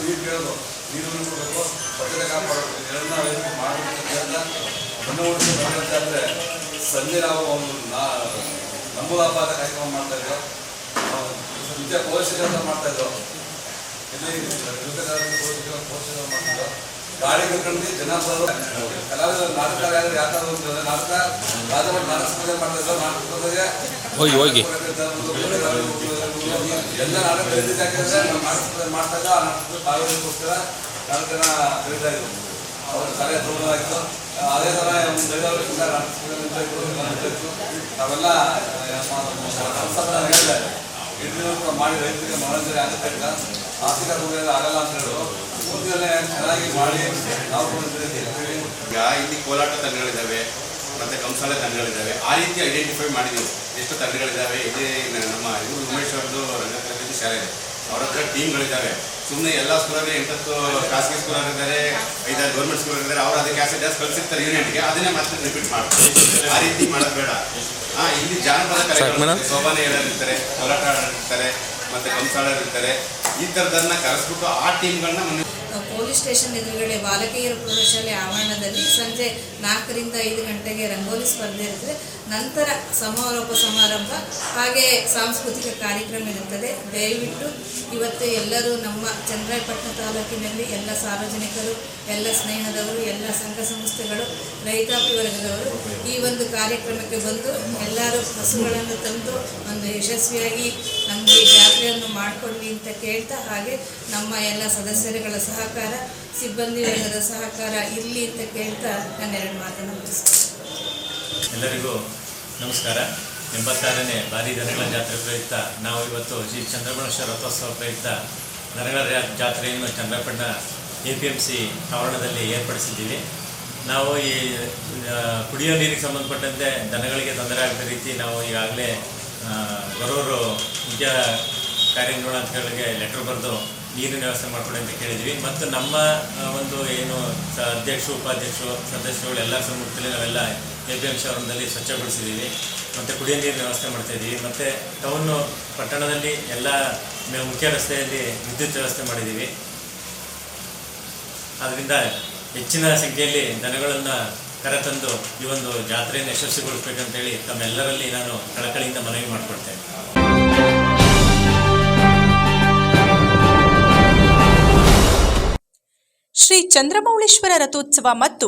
ನೀರು ಕೇಳೋದು, ನೀರನ್ನು ಕೊಡಬೇಕು, ಸ್ವಚ್ಛತೆ ಕಾಪಾಡಬೇಕು, ಎರಡನ್ನ ರೈತರಿಗೆ ಮಾಡಬೇಕಂತ ಬನ್ನ ಅಂದರೆ ಸಂಜೆ ನಾವು ಒಂದು ನಮೂಲಾಪಾದ ಕಾರ್ಯಕ್ರಮ ಮಾಡ್ತಾ ಇದ್ದೋ, ನಿತ್ಯ ಪೋಷಕರ ಮಾಡ್ತಾ ಇದ್ದೋ, ಇಲ್ಲಿ ಪೋಷಕರು ಮಾಡ್ತಿದ್ದೋ, ಗಾಡಿ ಕರ್ಕೊಂಡು ಜನ ಬರೋದು ಕಲಾವಿದರು ನಾಟಕ ಯಾವ ಥರ ಹೋಗ್ತದೆ, ನಾಟಕ ರಾಜಮಠ ನಾಟಕ ಸ್ಪರ್ಧೆ ಮಾಡ್ತಾ ಇದ್ದೋ, ನಾಟಕ ಸ್ಪರ್ಧೆಗೆ ಎಲ್ಲ ನಾಟಕ ಕರೀತಿದ್ದಾಗಿದ್ರೆ ನಾವು ನಾಟಕ ಸ್ಪರ್ಧೆ ಮಾಡ್ತಾ ಇದ್ದೋ, ಆ ನಾಟಕ ಪಾಲ್ಗೊಳ್ಳೋದಕ್ಕೋಸ್ಕರ ನಾಟಕನ ಕರೀತಾ ಇದ್ರು. ಅವ್ರ ಕಲೆ ತೋರಣಾಗಿತ್ತು. ಅದೇ ಥರ ಒಂದು ನಾವೆಲ್ಲ ಹೇಳಿದೆ ಇಂಟರ್ವ್ಯೂ ಮಾಡಿ ರೈತರಿಗೆ ಮನೋರಂಜನೆ ಆಗುತ್ತೆ ಅಂತ, ಆರ್ಥಿಕ ತೊಂದರೆ ಆಗಲ್ಲ ಅಂತ ಹೇಳಿದ್ರು. ಮುಂದೆ ಚೆನ್ನಾಗಿ ಮಾಡಿ ನಾವು ಈಗ ಇಲ್ಲಿ ಕೋಲಾಟ ತಂಡಗಳಿದ್ದಾವೆ, ಮತ್ತು ಕಂಸಾಳೆ ತಂಡಗಳಿದ್ದಾವೆ. ಆ ರೀತಿ ಐಡೆಂಟಿಫೈ ಮಾಡಿದ್ದೀವಿ ಎಷ್ಟು ತಂಡಗಳಿದ್ದಾವೆ. ಇಲ್ಲಿ ನಮ್ಮ ಉಮೇಶ್ ಅವ್ರದ್ದು ರಂಗಕಲೆ ಶಾಲೆ ಇದೆ, ಅವ್ರ ಹತ್ರ ಟೀಮ್ಗಳಿದ್ದಾವೆ. ಸುಮ್ಮನೆ ಎಲ್ಲ ಸ್ಕೂಲಲ್ಲಿ 8 ಖಾಸಗಿ ಸ್ಕೂಲಲ್ಲಿದ್ದಾರೆ, 5 ಗೌರ್ಮೆಂಟ್ ಸ್ಕೂಲಲ್ಲಿದ್ದಾರೆ. ಅವ್ರು ಅದಕ್ಕೆ ಜಾಸ್ತಿ ಕಲಿಸಿರ್ತಾರೆ ಯೂನಿಟ್ಗೆ, ಅದನ್ನೇ ಮತ್ತೆ ರಿಪೀಟ್ ಮಾಡ್ತಾರೆ. ಆ ರೀತಿ ಮಾಡೋದು ಬೇಡ. ಇಲ್ಲಿ ಜಾನಪದ ಕಲೆಗಳು, ಸೋಬಾನೆ ಹೇಳೋರಿರ್ತಾರೆ, ಕೋಲಾಟ ಆಡೋರಿರ್ತಾರೆ, ಮತ್ತು ಕಂಸಾಳರು ಇರ್ತಾರೆ. ಈ ಥರದನ್ನ ಕರೆಸ್ಬಿಟ್ಟು ಆ ಟೀಮ್ಗಳನ್ನ ಪೊಲೀಸ್ ಸ್ಟೇಷನ್ ಎದುರುಗಡೆ ಬಾಲಕಿಯರ ಪ್ರೌಢಶಾಲೆ ಆವರಣದಲ್ಲಿ ಸಂಜೆ 4 ರಿಂದ 5 ಗಂಟೆಗೆ ರಂಗೋಲಿ ಸ್ಪರ್ಧೆ ಇರ್ತದೆ. ನಂತರ ಸಮಾರೋಪ ಸಮಾರಂಭ ಹಾಗೆ ಸಾಂಸ್ಕೃತಿಕ ಕಾರ್ಯಕ್ರಮ ಇರುತ್ತದೆ. ದಯವಿಟ್ಟು ಇವತ್ತು ಎಲ್ಲರೂ ನಮ್ಮ ಚನ್ನರಾಯಪಟ್ಟಣ ತಾಲೂಕಿನಲ್ಲಿ ಎಲ್ಲ ಸಾರ್ವಜನಿಕರು, ಎಲ್ಲ ಸ್ನೇಹದವರು, ಎಲ್ಲ ಸಂಘ ಸಂಸ್ಥೆಗಳು, ರೈತಾಪಿ ವರ್ಗದವರು ಈ ಒಂದು ಕಾರ್ಯಕ್ರಮಕ್ಕೆ ಬಂದು ಎಲ್ಲರೂ ಹಸುಗಳನ್ನು ತಂದು ಒಂದು ಯಶಸ್ವಿಯಾಗಿ ನಮಗೆ ಜಾತ್ರೆಯನ್ನು ಮಾಡಿಕೊಳ್ಳಿ ಅಂತ ಕೇಳ್ತಾ, ಹಾಗೆ ನಮ್ಮ ಎಲ್ಲ ಸದಸ್ಯರುಗಳ ಸಹಕಾರ, ಸಿಬ್ಬಂದಿ ವರ್ಗದ ಸಹಕಾರ ಇರಲಿ ಅಂತ ಕೇಳ್ತಾ ನನ್ನೆರಡು ಮಾತನ್ನು ಮುಗಿಸ್ತೀನಿ. ಎಲ್ಲರಿಗೂ ನಮಸ್ಕಾರ. 86ನೇ ಬಾರಿ ದನಗಳ ಜಾತ್ರೆ ಪ್ರಯುಕ್ತ ನಾವು ಇವತ್ತು ಶ್ರೀ ಚಂದ್ರಮೌಳೇಶ್ವರ ರಥೋತ್ಸವ ಪ್ರಯುಕ್ತ ದನಗಳ ಜಾತ್ರೆಯನ್ನು ಚನ್ನರಾಯಪಟ್ಟಣ APMC ಆವರಣದಲ್ಲಿ ಏರ್ಪಡಿಸಿದ್ದೀವಿ. ನಾವು ಈ ಕುಡಿಯೋ ನೀರಿಗೆ ಸಂಬಂಧಪಟ್ಟಂತೆ ದನಗಳಿಗೆ ತೊಂದರೆ ಆಗದ ರೀತಿ ನಾವು ಈಗಾಗಲೇ ಬರೋರು ಮುಖ್ಯ ಕಾರ್ಯನಿರ್ವಹಣಾಧಿಕಾರಿಗಳಿಗೆ ಲೆಟರ್ ಬರೆದು ನೀರಿನ ವ್ಯವಸ್ಥೆ ಮಾಡಿಕೊಡಿ ಅಂತ ಕೇಳಿದ್ವಿ. ಮತ್ತು ನಮ್ಮ ಒಂದು ಏನು ಅಧ್ಯಕ್ಷರು, ಉಪಾಧ್ಯಕ್ಷರು, ಸದಸ್ಯರುಗಳು ಎಲ್ಲರ ಸಮ್ಮುಖದಲ್ಲಿ ನಾವೆಲ್ಲ APMC ಆವರಣದಲ್ಲಿ ಸ್ವಚ್ಛಗೊಳಿಸಿದ್ದೀವಿ. ಮತ್ತು ಕುಡಿಯೋ ನೀರಿನ ವ್ಯವಸ್ಥೆ ಮಾಡ್ತಾಯಿದ್ದೀವಿ. ಮತ್ತು ಟೌನು ಪಟ್ಟಣದಲ್ಲಿ ಎಲ್ಲ ಮುಖ್ಯ ರಸ್ತೆಯಲ್ಲಿ ವಿದ್ಯುತ್ ವ್ಯವಸ್ಥೆ ಮಾಡಿದ್ದೀವಿ. ಆದ್ದರಿಂದ ಹೆಚ್ಚಿನ ಸಂಖ್ಯೆಯಲ್ಲಿ ದನಗಳನ್ನು ಕರೆತಂದು ಈ ಒಂದು ಜಾತ್ರೆಯನ್ನು ಯಶಸ್ವಿಗೊಳಿಸಬೇಕಂತೇಳಿ ತಮ್ಮೆಲ್ಲರಲ್ಲಿ ನಾನು ಕಳಕಳಿಯಿಂದ ಮನವಿ ಮಾಡಿಕೊಡ್ತೇನೆ. ಶ್ರೀ ಚಂದ್ರಮೌಳೇಶ್ವರ ರಥೋತ್ಸವ ಮತ್ತು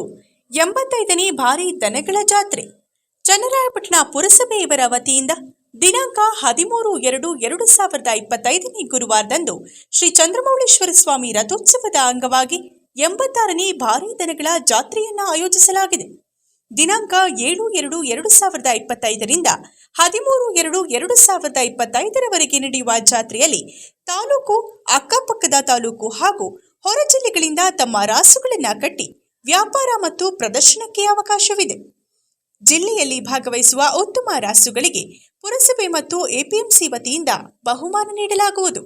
85ನೇ ಭಾರಿ ದನಗಳ ಜಾತ್ರೆ ಚನ್ನರಾಯಪಟ್ಟಣ ಪುರಸಭೆ ಇವರ ವತಿಯಿಂದ ದಿನಾಂಕ 13/2/2025ನೇ ಗುರುವಾರದಂದು ಶ್ರೀ ಚಂದ್ರಮೌಳೇಶ್ವರ ಸ್ವಾಮಿ ರಥೋತ್ಸವದ ಅಂಗವಾಗಿ 86ನೇ ಭಾರಿ ದನಗಳ ಜಾತ್ರೆಯನ್ನು ಆಯೋಜಿಸಲಾಗಿದೆ. ದಿನಾಂಕ 7/2/2025ರಿಂದ 13/2/2025ರವರೆಗೆ ನಡೆಯುವ ಜಾತ್ರೆಯಲ್ಲಿ ತಾಲೂಕು, ಅಕ್ಕಪಕ್ಕದ ತಾಲೂಕು ಹಾಗೂ ಹೊರ ಜಿಲ್ಲೆಗಳಿಂದ ತಮ್ಮ ರಾಸುಗಳನ್ನು ಕಟ್ಟಿ ವ್ಯಾಪಾರ ಮತ್ತು ಪ್ರದರ್ಶನಕ್ಕೆ ಅವಕಾಶವಿದೆ. ಜಿಲ್ಲೆಯಲ್ಲಿ ಭಾಗವಹಿಸುವ ಉತ್ತಮ ರಾಸುಗಳಿಗೆ ಪುರಸಭೆ ಮತ್ತು APMC ವತಿಯಿಂದ ಬಹುಮಾನ ನೀಡಲಾಗುವುದು.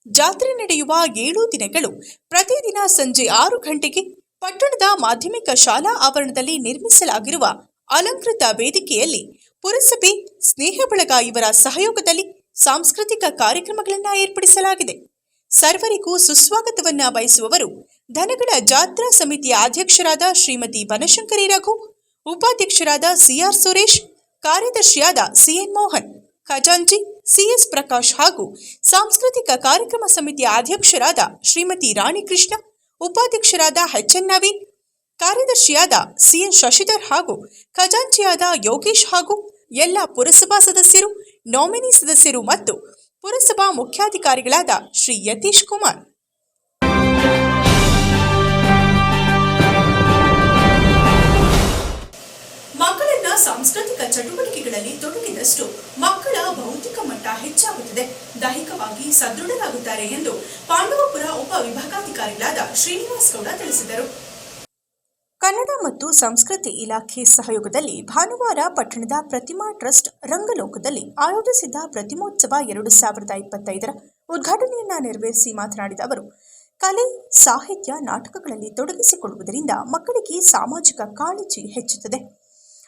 ಜಾತ್ರೆ ನಡೆಯುವ 7 ದಿನಗಳು ಪ್ರತಿದಿನ ಸಂಜೆ 6 ಗಂಟೆಗೆ ಪಟ್ಟಣದ ಮಾಧ್ಯಮಿಕ ಶಾಲಾ ಆವರಣದಲ್ಲಿ ನಿರ್ಮಿಸಲಾಗಿರುವ ಅಲಂಕೃತ ವೇದಿಕೆಯಲ್ಲಿ ಪುರಸಭೆ, ಸ್ನೇಹ ಬಳಗ ಇವರ ಸಹಯೋಗದಲ್ಲಿ ಸಾಂಸ್ಕೃತಿಕ ಕಾರ್ಯಕ್ರಮಗಳನ್ನು ಏರ್ಪಡಿಸಲಾಗಿದೆ. ಸರ್ವರಿಗೂ ಸುಸ್ವಾಗತವನ್ನ ಬಯಸುವವರು ದನಗಳ ಜಾತ್ರಾ ಸಮಿತಿಯ ಅಧ್ಯಕ್ಷರಾದ ಶ್ರೀಮತಿ ಬನಶಂಕರಿ ರಘು, ಉಪಾಧ್ಯಕ್ಷರಾದ CR ಸುರೇಶ್, ಕಾರ್ಯದರ್ಶಿಯಾದ CN ಮೋಹನ್, ಖಜಾಂಚಿ CS ಪ್ರಕಾಶ್ ಹಾಗೂ ಸಾಂಸ್ಕೃತಿಕ ಕಾರ್ಯಕ್ರಮ ಸಮಿತಿಯ ಅಧ್ಯಕ್ಷರಾದ ಶ್ರೀಮತಿ ರಾಣಿ ಕೃಷ್ಣ, ಉಪಾಧ್ಯಕ್ಷರಾದ HN ನವೀನ್, ಕಾರ್ಯದರ್ಶಿಯಾದ CN ಶಶಿಧರ್ ಹಾಗೂ ಖಜಾಂಚಿಯಾದ ಯೋಗೇಶ್ ಹಾಗೂ ಎಲ್ಲ ಪುರಸಭಾ ಸದಸ್ಯರು, ನಾಮಿನಿ ಸದಸ್ಯರು ಮತ್ತು ಪುರಸಭಾ ಮುಖ್ಯಾಧಿಕಾರಿಗಳಾದ ಶ್ರೀ ಯತೀಶ್ ಕುಮಾರ್. ಮಕ್ಕಳನ್ನ ಸಾಂಸ್ಕೃತಿಕ ಚಟುವಟಿಕೆಗಳಲ್ಲಿ ತೊಡಗಿದಷ್ಟು ಮಕ್ಕಳ ಭೌತಿಕ ಮಟ್ಟ ಹೆಚ್ಚಾಗುತ್ತದೆ, ದೈಹಿಕವಾಗಿ ಸದೃಢರಾಗುತ್ತಾರೆ ಎಂದು ಪಾಂಡವಪುರ ಉಪ ವಿಭಾಗಾಧಿಕಾರಿಗಳಾದ ಶ್ರೀನಿವಾಸ್ ಗೌಡ ತಿಳಿಸಿದರು. ಕನ್ನಡ ಮತ್ತು ಸಂಸ್ಕೃತಿ ಇಲಾಖೆ ಸಹಯೋಗದಲ್ಲಿ ಭಾನುವಾರ ಪಟ್ಟಣದ ಪ್ರತಿಮಾ ಟ್ರಸ್ಟ್ ರಂಗಲೋಕದಲ್ಲಿ ಆಯೋಜಿಸಿದ್ದ ಪ್ರತಿಮೋತ್ಸವ 2025ರ ಉದ್ಘಾಟನೆಯನ್ನ ನೆರವೇರಿಸಿ ಮಾತನಾಡಿದ ಅವರು, ಕಲೆ, ಸಾಹಿತ್ಯ, ನಾಟಕಗಳಲ್ಲಿ ತೊಡಗಿಸಿಕೊಳ್ಳುವುದರಿಂದ ಮಕ್ಕಳಿಗೆ ಸಾಮಾಜಿಕ ಕಾಳಜಿ ಹೆಚ್ಚುತ್ತದೆ.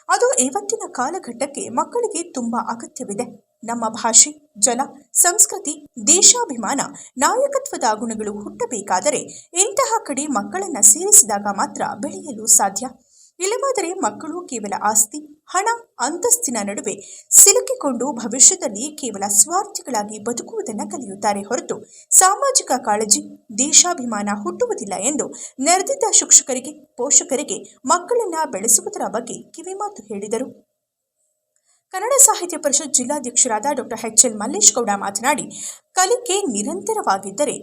ಅದು ಇವತ್ತಿನ ಕಾಲಘಟ್ಟಕ್ಕೆ ಮಕ್ಕಳಿಗೆ ತುಂಬಾ ಅಗತ್ಯವಿದೆ. ನಮ್ಮ ಭಾಷೆ, ಜಲ, ಸಂಸ್ಕೃತಿ, ದೇಶಾಭಿಮಾನ, ನಾಯಕತ್ವದ ಗುಣಗಳು ಹುಟ್ಟಬೇಕಾದರೆ ಇಂತಹ ಕಡೆ ಮಕ್ಕಳನ್ನು ಸೇರಿಸಿದಾಗ ಮಾತ್ರ ಬೆಳೆಯಲು ಸಾಧ್ಯ. ಇಲ್ಲವಾದರೆ ಮಕ್ಕಳು ಕೇವಲ ಆಸ್ತಿ, ಹಣ, ಅಂತಸ್ತಿನ ನಡುವೆ ಸಿಲುಕಿಕೊಂಡು ಭವಿಷ್ಯದಲ್ಲಿ ಕೇವಲ ಸ್ವಾರ್ಥಿಗಳಾಗಿ ಬದುಕುವುದನ್ನು ಕಲಿಯುತ್ತಾರೆ ಹೊರತು ಸಾಮಾಜಿಕ ಕಾಳಜಿ, ದೇಶಾಭಿಮಾನ ಹುಟ್ಟುವುದಿಲ್ಲ ಎಂದು ನೆರೆದಿದ್ದ ಶಿಕ್ಷಕರಿಗೆ, ಪೋಷಕರಿಗೆ ಮಕ್ಕಳನ್ನು ಬೆಳೆಸುವುದರ ಬಗ್ಗೆ ಕಿವಿಮಾತು ಹೇಳಿದರು. ಕನ್ನಡ ಸಾಹಿತ್ಯ ಪರಿಷತ್ ಜಿಲ್ಲಾಧ್ಯಕ್ಷರಾದ ಡಾ HL ಮಲ್ಲೇಶ್ ಗೌಡ ಮಾತನಾಡಿ, ಕಲಿಕೆ ನಿರಂತರವಾಗಿದ್ದರೆ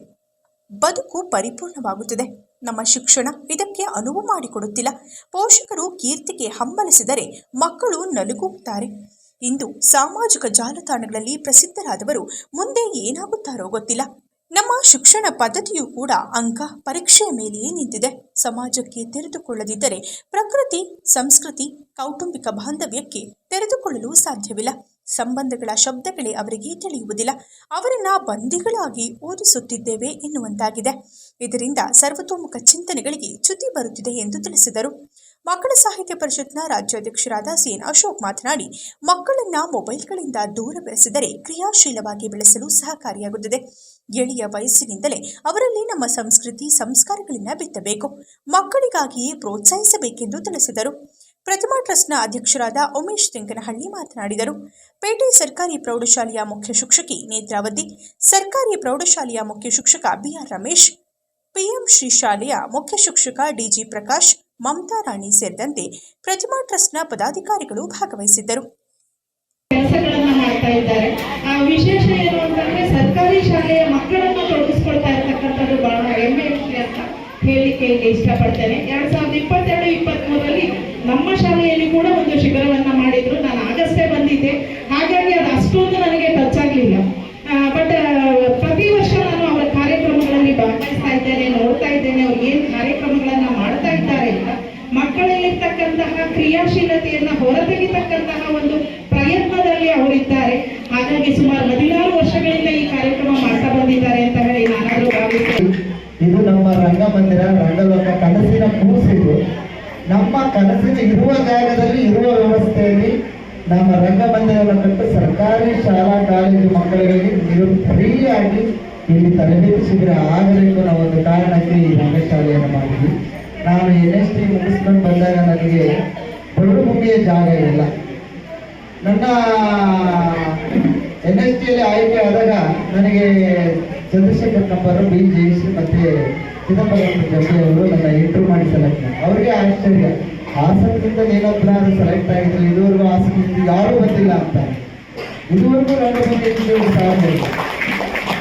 ಬದುಕು ಪರಿಪೂರ್ಣವಾಗುತ್ತದೆ. ನಮ್ಮ ಶಿಕ್ಷಣ ಇದಕ್ಕೆ ಅನುವು ಮಾಡಿಕೊಡುತ್ತಿಲ್ಲ. ಪೋಷಕರು ಕೀರ್ತಿಗೆ ಹಂಬಲಿಸಿದರೆ ಮಕ್ಕಳು ನಲುಗುತ್ತಾರೆ. ಇಂದು ಸಾಮಾಜಿಕ ಜಾಲತಾಣಗಳಲ್ಲಿ ಪ್ರಸಿದ್ಧರಾದವರು ಮುಂದೆ ಏನಾಗುತ್ತಾರೋ ಗೊತ್ತಿಲ್ಲ. ನಮ್ಮ ಶಿಕ್ಷಣ ಪದ್ಧತಿಯೂ ಕೂಡ ಅಂಕ, ಪರೀಕ್ಷೆಯ ಮೇಲೆಯೇ ನಿಂತಿದೆ. ಸಮಾಜಕ್ಕೆ ತೆರೆದುಕೊಳ್ಳದಿದ್ದರೆ ಪ್ರಕೃತಿ, ಸಂಸ್ಕೃತಿ, ಕೌಟುಂಬಿಕ ಬಾಂಧವ್ಯಕ್ಕೆ ತೆರೆದುಕೊಳ್ಳಲು ಸಾಧ್ಯವಿಲ್ಲ. ಸಂಬಂಧಗಳ ಶಬ್ದಗಳೇ ಅವರಿಗೆ ತಿಳಿಯುವುದಿಲ್ಲ. ಅವರನ್ನ ಬಂದಿಗಳಾಗಿ ಓದಿಸುತ್ತಿದ್ದೇವೆ ಎನ್ನುವಂತಾಗಿದೆ. ಇದರಿಂದ ಸರ್ವತೋಮುಖ ಚಿಂತನೆಗಳಿಗೆ ಚ್ಯುತಿ ಬರುತ್ತಿದೆ ಎಂದು ತಿಳಿಸಿದರು. ಮಕ್ಕಳ ಸಾಹಿತ್ಯ ಪರಿಷತ್ನ ರಾಜ್ಯಾಧ್ಯಕ್ಷರಾದ CN ಅಶೋಕ್ ಮಾತನಾಡಿ, ಮಕ್ಕಳನ್ನ ಮೊಬೈಲ್ಗಳಿಂದ ದೂರ ಬೆಳೆಸಿದರೆ ಕ್ರಿಯಾಶೀಲವಾಗಿ ಬೆಳೆಸಲು ಸಹಕಾರಿಯಾಗುತ್ತದೆ. ಎಳೆಯ ವಯಸ್ಸಿನಿಂದಲೇ ಅವರಲ್ಲಿ ನಮ್ಮ ಸಂಸ್ಕೃತಿ, ಸಂಸ್ಕಾರಗಳನ್ನು ಬಿತ್ತಬೇಕು. ಮಕ್ಕಳಿಗಾಗಿಯೇ ಪ್ರೋತ್ಸಾಹಿಸಬೇಕೆಂದು ತಿಳಿಸಿದರು. ಪ್ರತಿಮಾ ಟ್ರಸ್ಟ್ನ ಅಧ್ಯಕ್ಷರಾದ ಉಮೇಶ್ ತೆಂಕನಹಳ್ಳಿ ಮಾತನಾಡಿದರು. ಪೇಟೆ ಸರ್ಕಾರಿ ಪ್ರೌಢಶಾಲೆಯ ಮುಖ್ಯ ಶಿಕ್ಷಕಿ ನೇತ್ರಾವತಿ, ಸರ್ಕಾರಿ ಪ್ರೌಢಶಾಲೆಯ ಮುಖ್ಯ ಶಿಕ್ಷಕ ಬಿಆರ್ ರಮೇಶ್, ಪಿಎಂ ಶ್ರೀ ಶಾಲೆಯ ಮುಖ್ಯ ಶಿಕ್ಷಕ ಡಿಜಿ ಪ್ರಕಾಶ್, ಮಮತಾ ರಾಣಿ ಸೇರಿದಂತೆ ಪ್ರತಿಮಾ ಟ್ರಸ್ಟ್ನ ಪದಾಧಿಕಾರಿಗಳು ಭಾಗವಹಿಸಿದ್ದರು. ಕೆಲಸಗಳನ್ನ ಮಾಡ್ತಾ ಇದ್ದಾರೆ. ವಿಶೇಷ ಏನು ಅಂತಂದ್ರೆ ಸರ್ಕಾರಿ ಶಾಲೆಯ ಮಕ್ಕಳನ್ನು ತೊಡಗಿಸ್ಕೊಳ್ತಾ ಇರ್ತಕ್ಕಂಥದ್ದು ಬಹಳ ಹೆಮ್ಮೆ ವಿಷಯ ಅಂತ ಹೇಳಿಕೆ ಇಷ್ಟಪಡ್ತೇನೆ. 2022-23ರಲ್ಲಿ ನಮ್ಮ ಶಾಲೆಯಲ್ಲಿ ಕೂಡ ಒಂದು ಶಿಬಿರವನ್ನ ಮಾಡಿದ್ರು. ನಾನು ಆಗಷ್ಟೇ ಬಂದಿದ್ದೆ, ಹಾಗಾಗಿ ಅದು ಅಷ್ಟೊಂದು ನನಗೆ ಟಚ್ ಆಗಲಿಲ್ಲ. ಬಟ್ ಪ್ರತಿ ವರ್ಷ ನಾನು ಅವರ ಕಾರ್ಯಕ್ರಮಗಳಲ್ಲಿ ಭಾಗವಹಿಸ್ತಾ ಇದ್ದೇನೆ, ನೋಡ್ತಾ ಇದ್ದೇನೆ ಅವ್ರು ಏನು ಕಾರ್ಯಕ್ರಮಗಳನ್ನ ಮಾಡ್ತಾ ಇದ್ದಾರೆ ಅಂತ. ಮಕ್ಕಳಲ್ಲಿರ್ತಕ್ಕಂತಹ ಕ್ರಿಯಾಶೀಲತೆಯನ್ನ ಹೊರತೆಗಿತಕ್ಕಂತಹ ಒಂದು ಪ್ರಯತ್ನದಲ್ಲಿ ಅವರಿದ್ದಾರೆ. ಹಾಗಾಗಿ ಸುಮಾರು 16 ವರ್ಷಗಳಿಂದ ಈ ಕಾರ್ಯಕ್ರಮ ಮಾಡ್ತಾ ಬಂದಿದ್ದಾರೆ ಅಂತ ಹೇಳಿ ನಾನಾದ್ರೂ ಭಾವಿಸ್ತೇನೆ. ಇದು ನಮ್ಮ ರಂಗಮಂದಿರ, ರಂಗಲೋಕ ಕನಸಿನ ಕೂಸಿದು. ನಮ್ಮ ಕನಸಿನ ಇರುವ ಜಾಗದಲ್ಲಿ ಇರುವ ವ್ಯವಸ್ಥೆಯಲ್ಲಿ ನಮ್ಮ ರಂಗಮಂದಿರವನ್ನು ಕಟ್ಟು ಸರ್ಕಾರಿ ಶಾಲಾ ಕಾಲೇಜು ಮಕ್ಕಳಿಗೆ ಫ್ರೀಯಾಗಿ ಇಲ್ಲಿ ತರಬೇತಿ ಶಿಬಿರ ಆಗಬೇಕು ಅನ್ನೋ ಒಂದು ಕಾರಣಕ್ಕೆ ಈ ರಂಗಶಾಲೆಯನ್ನು ಮಾಡಿದ್ವಿ. ನಾನು NST ಮುಗಿಸ್ಕೊಂಡು ಬಂದಾಗ ನನಗೆ ಬರಡು ಭೂಮಿಯ ಜಾಗ ಇಲ್ಲ. ನನ್ನ NSTಯಲ್ಲಿ ಆಯ್ಕೆ ಆದಾಗ ನನಗೆ ಚಂದ್ರಶೇಖರ್ ಕಂಬಾರು, ಬಿ ಜಯಶ್ರೀ ಮತ್ತೆ ಚಿದಂಬರಂ ಜೊತೆ ಅವರು ನನ್ನ ಇಂಟರ್ವ್ಯೂ ಮಾಡಿ ಸೆಲೆಕ್ಟ್ ಮಾಡಿ. ಅವರಿಗೆ ಆಶ್ಚರ್ಯ, ಹಾಸನದಿಂದ ಏನೊಬ್ಬರು ಸೆಲೆಕ್ಟ್ ಆಗಿದ್ರು, ಇದುವರೆಗೂ ಹಾಸನದಿಂದ ಯಾರೂ ಬಂದಿಲ್ಲ ಅಂತ. ಇದುವರೆಗೂ ರಂಗಭೂಮಿಯಲ್ಲಿ ಸಾಧ್ಯ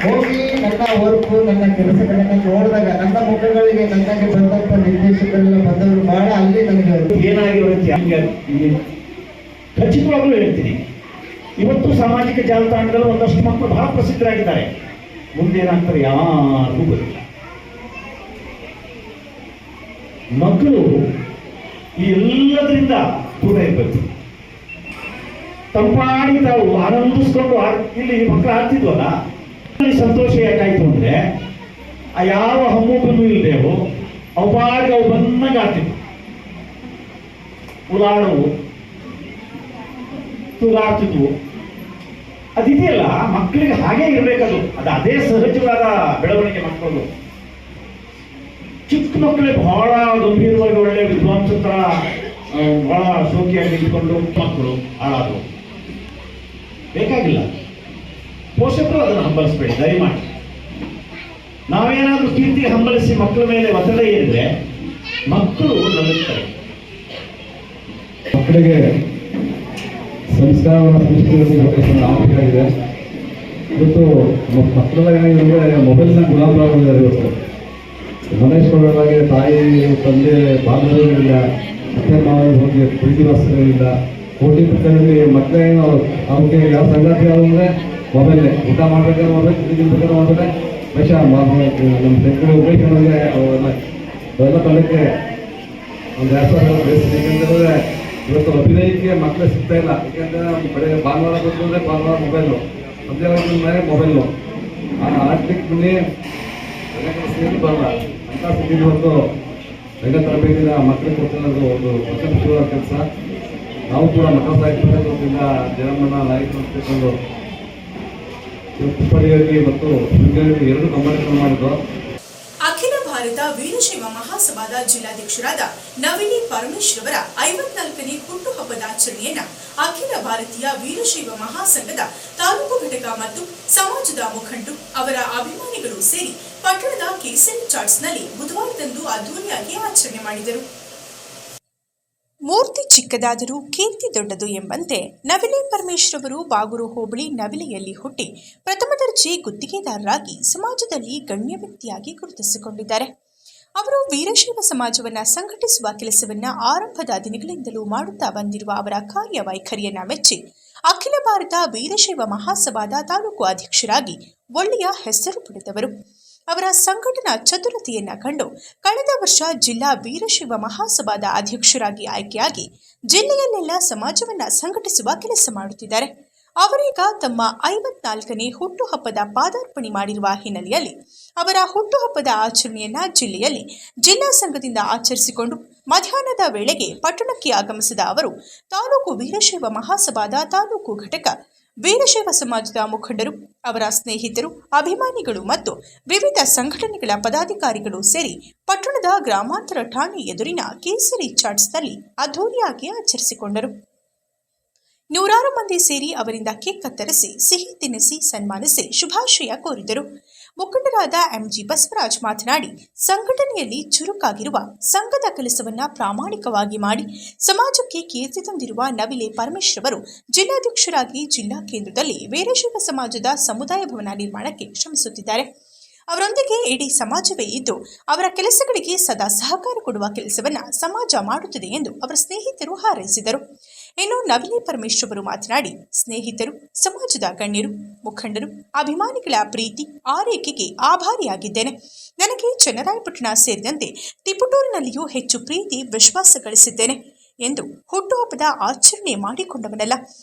ಹೋಗಿ ನನ್ನ ವರ್ಕು, ನನ್ನ ಕೆಲಸಗಳನ್ನು ನೋಡಿದಾಗ ನನ್ನ ಮುಖಗಳಿಗೆ ನನಗೆ ಬಂದಂಥ ನಿರ್ದೇಶಕರೆಲ್ಲ ಬಂದವರು ಬಹಳ ಅಲ್ಲಿ ನನಗೆ ಏನಾಗಿರುತ್ತೆ ಖಚಿತವಾಗ್ಲೂ ಹೇಳ್ತೀನಿ. ಇವತ್ತು ಸಾಮಾಜಿಕ ಜಾಲತಾಣದಲ್ಲಿ ಒಂದಷ್ಟು ಮಕ್ಕಳು ಬಹಳ ಪ್ರಸಿದ್ಧರಾಗಿದ್ದಾರೆ. ಮುಂದೇನಾಗ್ತಾರೆ ಯಾರಿಗೂ ಗೊತ್ತಿಲ್ಲ. ಮಕ್ಕಳು ಈ ಎಲ್ಲದರಿಂದ ದೂರ ಇರಬೇಕು. ತಂಪಾಡಿ ತಾವು ಆನಂದಿಸ್ಕೊಂಡು ಇಲ್ಲಿ ಮಕ್ಕಳು ಆಡ್ತಿದ್ವಲ್ಲ, ಸಂತೋಷ ಯಾಕಾಯ್ತು ಅಂದ್ರೆ ಯಾವ ಹಮ್ಮುಗನ್ನು ಇಲ್ಲದೆವು ಅವು ಪಾಡಿಗೆ ಅವು ಬಂದಾಗ ಆಡ್ತಿದ್ವು, ಉದಾಹರಣವು ತೂಗಾಡ್ತಿದ್ವು. ಅದಿದೆಯಲ್ಲ, ಮಕ್ಕಳಿಗೆ ಹಾಗೆ ಇರಬೇಕದು. ಅದು ಅದೇ ಸಹಜವಾದ ಬೆಳವಣಿಗೆ ಮಕ್ಕಳು. ಚಿಕ್ಕ ಮಕ್ಕಳೇ ಬಹಳ ಗಂಭೀರವಾಗಿ ಒಳ್ಳೆ ವಿದ್ವಾಂಸ ತರ ಬಹಳ ಶೋಕಿಯಾಗಿ ನಿಂತ್ಕೊಂಡು ಮಕ್ಕಳು ಹಾಳಾದವು. ಬೇಕಾಗಿಲ್ಲ. ಪೋಷಕರು ಅದನ್ನು ಹಂಬಲಿಸಬೇಡಿ ದಯಮಾಡಿ. ನಾವೇನಾದ್ರೂ ಕೀರ್ತಿ ಹಂಬಲಿಸಿ ಮಕ್ಕಳ ಮೇಲೆ ಒತ್ತಡ ಏರಿದ್ರೆ ಮಕ್ಕಳು ನಲುತ್ತಾರೆ. ಮಕ್ಕಳಿಗೆ ಸಂಸ್ಕಾರವನ್ನು ಸಂಸ್ಕೃತಿ ಆಗಬೇಕಾಗಿದೆ. ಇವತ್ತು ಮಕ್ಕಳ ಏನಾಗಿದೆ, ಮೊಬೈಲ್ನ ಗುಲಾಮರಾಗಿದ್ದಾರೆ. ಇವತ್ತು ಮನೇಶ್ವರವಾಗಿ ತಾಯಿ ತಂದೆ ಬಾಂಧವ್ಯಗಳಿಲ್ಲ, ಅತ್ತೆ ಮಾವನ ಬಗ್ಗೆ ಪ್ರೀತಿ ವಾಸ್ತವ್ಯಗಳಿಲ್ಲ. ಕೋಟಿ ಪ್ರಕಾರದಲ್ಲಿ ಮಕ್ಕಳೇನು ಅವಕ್ಕೆ ಯಾವ ಸಂಗಾತಿ ಯಾವ ಅಂದರೆ ಮೊಬೈಲೇ. ಊಟ ಮಾಡ್ಬೇಕಾದ್ರೆ ಮೊಬೈಲ್, ತಿಂಬೇಕಾದ್ರೆ ಮೊಬೈಲೇ. ವಿಷ ನಮ್ಮ ತೆಕ್ಕಳು ಉಪಯೋಗಿಸೋರಿಗೆ ಅವೆಲ್ಲ ತೊಳಕ್ಕೆ ಒಂದು 2000 ಬೇಯಿಸ್ತೀನಿ. ಯಾಕೆಂತಂದರೆ ಇವತ್ತು ಅಭಿನಯಕ್ಕೆ ಮಕ್ಕಳೇ ಸಿಗ್ತಾ ಇಲ್ಲ. ಯಾಕೆಂದರೆ ಬೆಳಗ್ಗೆ ಭಾನುವಾರ ಬಂದರೆ ಭಾನುವಾರ ಮೊಬೈಲು, ಮಧ್ಯಾಹ್ನ ಮೇಲೆ ಮೊಬೈಲು, ಆಡ್ಲಿಕ್ಕೆ ಬನ್ನಿ ಸೇರಿ ಬರಲ್ಲ ಅಂತ ಸಿಕ್ಕಿದ್ದು. ಒಂದು ರಂಗ ತರಬೇತಿನ ಮಕ್ಕಳಿಗೆ ಕೊಡ್ತಿರೋದು ಒಂದು ಪ್ರಶಂಸೆಯ ಕೆಲಸ. ನಾವು ಕೂಡ ಮಕ್ಕಳ ಸಾಹಿತ್ಯದಿಂದ ಜನಮನ ನಾಯಕರು ತೆಗೆದುಕೊಂಡು ಪುಷ್ಪಡಿಯಲ್ಲಿ ಮತ್ತು ಶೃಂಗೇರಿ 2 ಕಂಬನಿಗಳನ್ನು ಮಾಡಿದ್ದು. ಅಖಿಲ ಭಾರತ ವೀರಶೈವ ಮಹಾಸಭಾದ ಜಿಲ್ಲಾಧ್ಯಕ್ಷರಾದ ನವಿಲಿ ಪರಮೇಶ್ವರ 54ನೇ ಹುಟ್ಟುಹಬ್ಬದ ಆಚರಣೆಯನ್ನ ಅಖಿಲ ಭಾರತೀಯ ವೀರಶೈವ ಮಹಾಸಂಘದ ತಾಲೂಕು ಘಟಕ ಮತ್ತು ಸಮಾಜದ ಮುಖಂಡರು, ಅವರ ಅಭಿಮಾನಿಗಳು ಸೇರಿ ಪಟ್ಟಣದ ಕೇಸರಿ ಚಾಟ್ಸ್ನಲ್ಲಿ ಬುಧವಾರದಂದು ಅದ್ದೂರಿಯಾಗಿ ಆಚರಣೆ ಮಾಡಿದರು. ಮೂರ್ತಿ ಚಿಕ್ಕದಾದರೂ ಕೀರ್ತಿ ದೊಡ್ಡದು ಎಂಬಂತೆ ನವಿಲಿ ಪರಮೇಶ್ವರವರು ಬಾಗೂರು ಹೋಬಳಿ ನವಿಲೆಯಲ್ಲಿ ಹುಟ್ಟಿ ಪ್ರಥಮ ದರ್ಜೆ ಗುತ್ತಿಗೆದಾರರಾಗಿ ಸಮಾಜದಲ್ಲಿ ಗಣ್ಯ ವ್ಯಕ್ತಿಯಾಗಿ ಗುರುತಿಸಿಕೊಂಡಿದ್ದಾರೆ. ಅವರು ವೀರಶೈವ ಸಮಾಜವನ್ನು ಸಂಘಟಿಸುವ ಕೆಲಸವನ್ನು ಆರಂಭದ ದಿನಗಳಿಂದಲೂ ಮಾಡುತ್ತಾ ಬಂದಿರುವ ಅವರ ಕಾರ್ಯವೈಖರಿಯನ್ನ ಮೆಚ್ಚಿ ಅಖಿಲ ಭಾರತ ವೀರಶೈವ ಮಹಾಸಭಾದ ತಾಲೂಕು ಅಧ್ಯಕ್ಷರಾಗಿ ಒಳ್ಳೆಯ ಹೆಸರು ಪಡೆದವರು. ಅವರ ಸಂಘಟನಾ ಚತುರತೆಯನ್ನ ಕಂಡು ಕಳೆದ ವರ್ಷ ಜಿಲ್ಲಾ ವೀರಶೈವ ಮಹಾಸಭಾದ ಅಧ್ಯಕ್ಷರಾಗಿ ಆಯ್ಕೆಯಾಗಿ ಜಿಲ್ಲೆಯಲ್ಲೆಲ್ಲ ಸಮಾಜವನ್ನ ಸಂಘಟಿಸುವ ಕೆಲಸ ಮಾಡುತ್ತಿದ್ದಾರೆ. ಅವರೀಗ ತಮ್ಮ 54ನೇ ಹುಟ್ಟುಹಬ್ಬದ ಪಾದಾರ್ಪಣೆ ಮಾಡಿರುವ ಹಿನ್ನೆಲೆಯಲ್ಲಿ ಅವರ ಹುಟ್ಟುಹಬ್ಬದ ಆಚರಣೆಯನ್ನ ಜಿಲ್ಲೆಯಲ್ಲಿ ಜಿಲ್ಲಾ ಸಂಘದಿಂದ ಆಚರಿಸಿಕೊಂಡು ಮಧ್ಯಾಹ್ನದ ವೇಳೆಗೆ ಪಟ್ಟಣಕ್ಕೆ ಆಗಮಿಸಿದ ಅವರು ತಾಲೂಕು ವೀರಶೈವ ಮಹಾಸಭಾದ ತಾಲೂಕು ಘಟಕ ವೀರಶೈವ ಸಮಾಜದ ಮುಖಂಡರು, ಅವರ ಸ್ನೇಹಿತರು, ಅಭಿಮಾನಿಗಳು ಮತ್ತು ವಿವಿಧ ಸಂಘಟನೆಗಳ ಪದಾಧಿಕಾರಿಗಳು ಸೇರಿ ಪಟ್ಟಣದ ಗ್ರಾಮಾಂತರ ಠಾಣೆ ಎದುರಿನ ಕೇಸರಿ ಚಾಟ್ಸ್ನಲ್ಲಿ ಅದ್ಧೂರಿಯಾಗಿ ಆಚರಿಸಿಕೊಂಡರು. ನೂರಾರು ಮಂದಿ ಸೇರಿ ಅವರಿಂದ ಕೇಕ್ ಕತ್ತರಿಸಿ ಸಿಹಿ ತಿನ್ನಿಸಿ ಸನ್ಮಾನಿಸಿ ಶುಭಾಶಯ ಕೋರಿದರು. ಮುಖಂಡರಾದ ಎಂಜಿ ಬಸವರಾಜ್ ಮಾತನಾಡಿ, ಸಂಘಟನೆಯಲ್ಲಿ ಚುರುಕಾಗಿರುವ, ಸಂಘದ ಕೆಲಸವನ್ನ ಪ್ರಾಮಾಣಿಕವಾಗಿ ಮಾಡಿ ಸಮಾಜಕ್ಕೆ ಕೀರ್ತಿ ತಂದಿರುವ ನವಿಲೆ ಪರಮೇಶ್ವರ್ ಅವರು ಜಿಲ್ಲಾಧ್ಯಕ್ಷರಾಗಿ ಜಿಲ್ಲಾ ಕೇಂದ್ರದಲ್ಲಿ ವೀರಶೈವ ಸಮಾಜದ ಸಮುದಾಯ ಭವನ ನಿರ್ಮಾಣಕ್ಕೆ ಶ್ರಮಿಸುತ್ತಿದ್ದಾರೆ. ಅವರೊಂದಿಗೆ ಇಡೀ ಸಮಾಜವೇ ಇದ್ದು ಅವರ ಕೆಲಸಗಳಿಗೆ ಸದಾ ಸಹಕಾರ ಕೊಡುವ ಕೆಲಸವನ್ನ ಸಮಾಜ ಮಾಡುತ್ತದೆ ಎಂದು ಅವರ ಸ್ನೇಹಿತರು ಹಾರೈಸಿದರು. ಇನ್ನು ನವಿಲೆ ಪರಮೇಶ್ವರ್ ಅವರು ಮಾತನಾಡಿ, ಸ್ನೇಹಿತರು, ಸಮಾಜದ ಗಣ್ಯರು, ಮುಖಂಡರು, ಅಭಿಮಾನಿಗಳ ಪ್ರೀತಿ ಆರೈಕೆಗೆ ಆಭಾರಿಯಾಗಿದ್ದೇನೆ. ನನಗೆ ಚನ್ನರಾಯಪಟ್ಟಣ ಸೇರಿದಂತೆ ತಿಪಟೂರಿನಲ್ಲಿಯೂ ಹೆಚ್ಚು ಪ್ರೀತಿ ವಿಶ್ವಾಸ ಗಳಿಸಿದ್ದೇನೆ ಎಂದು ಹುಟ್ಟುಹಬ್ಬದ ಆಚರಣೆ ಮಾಡಿಕೊಂಡವನಲ್ಲ,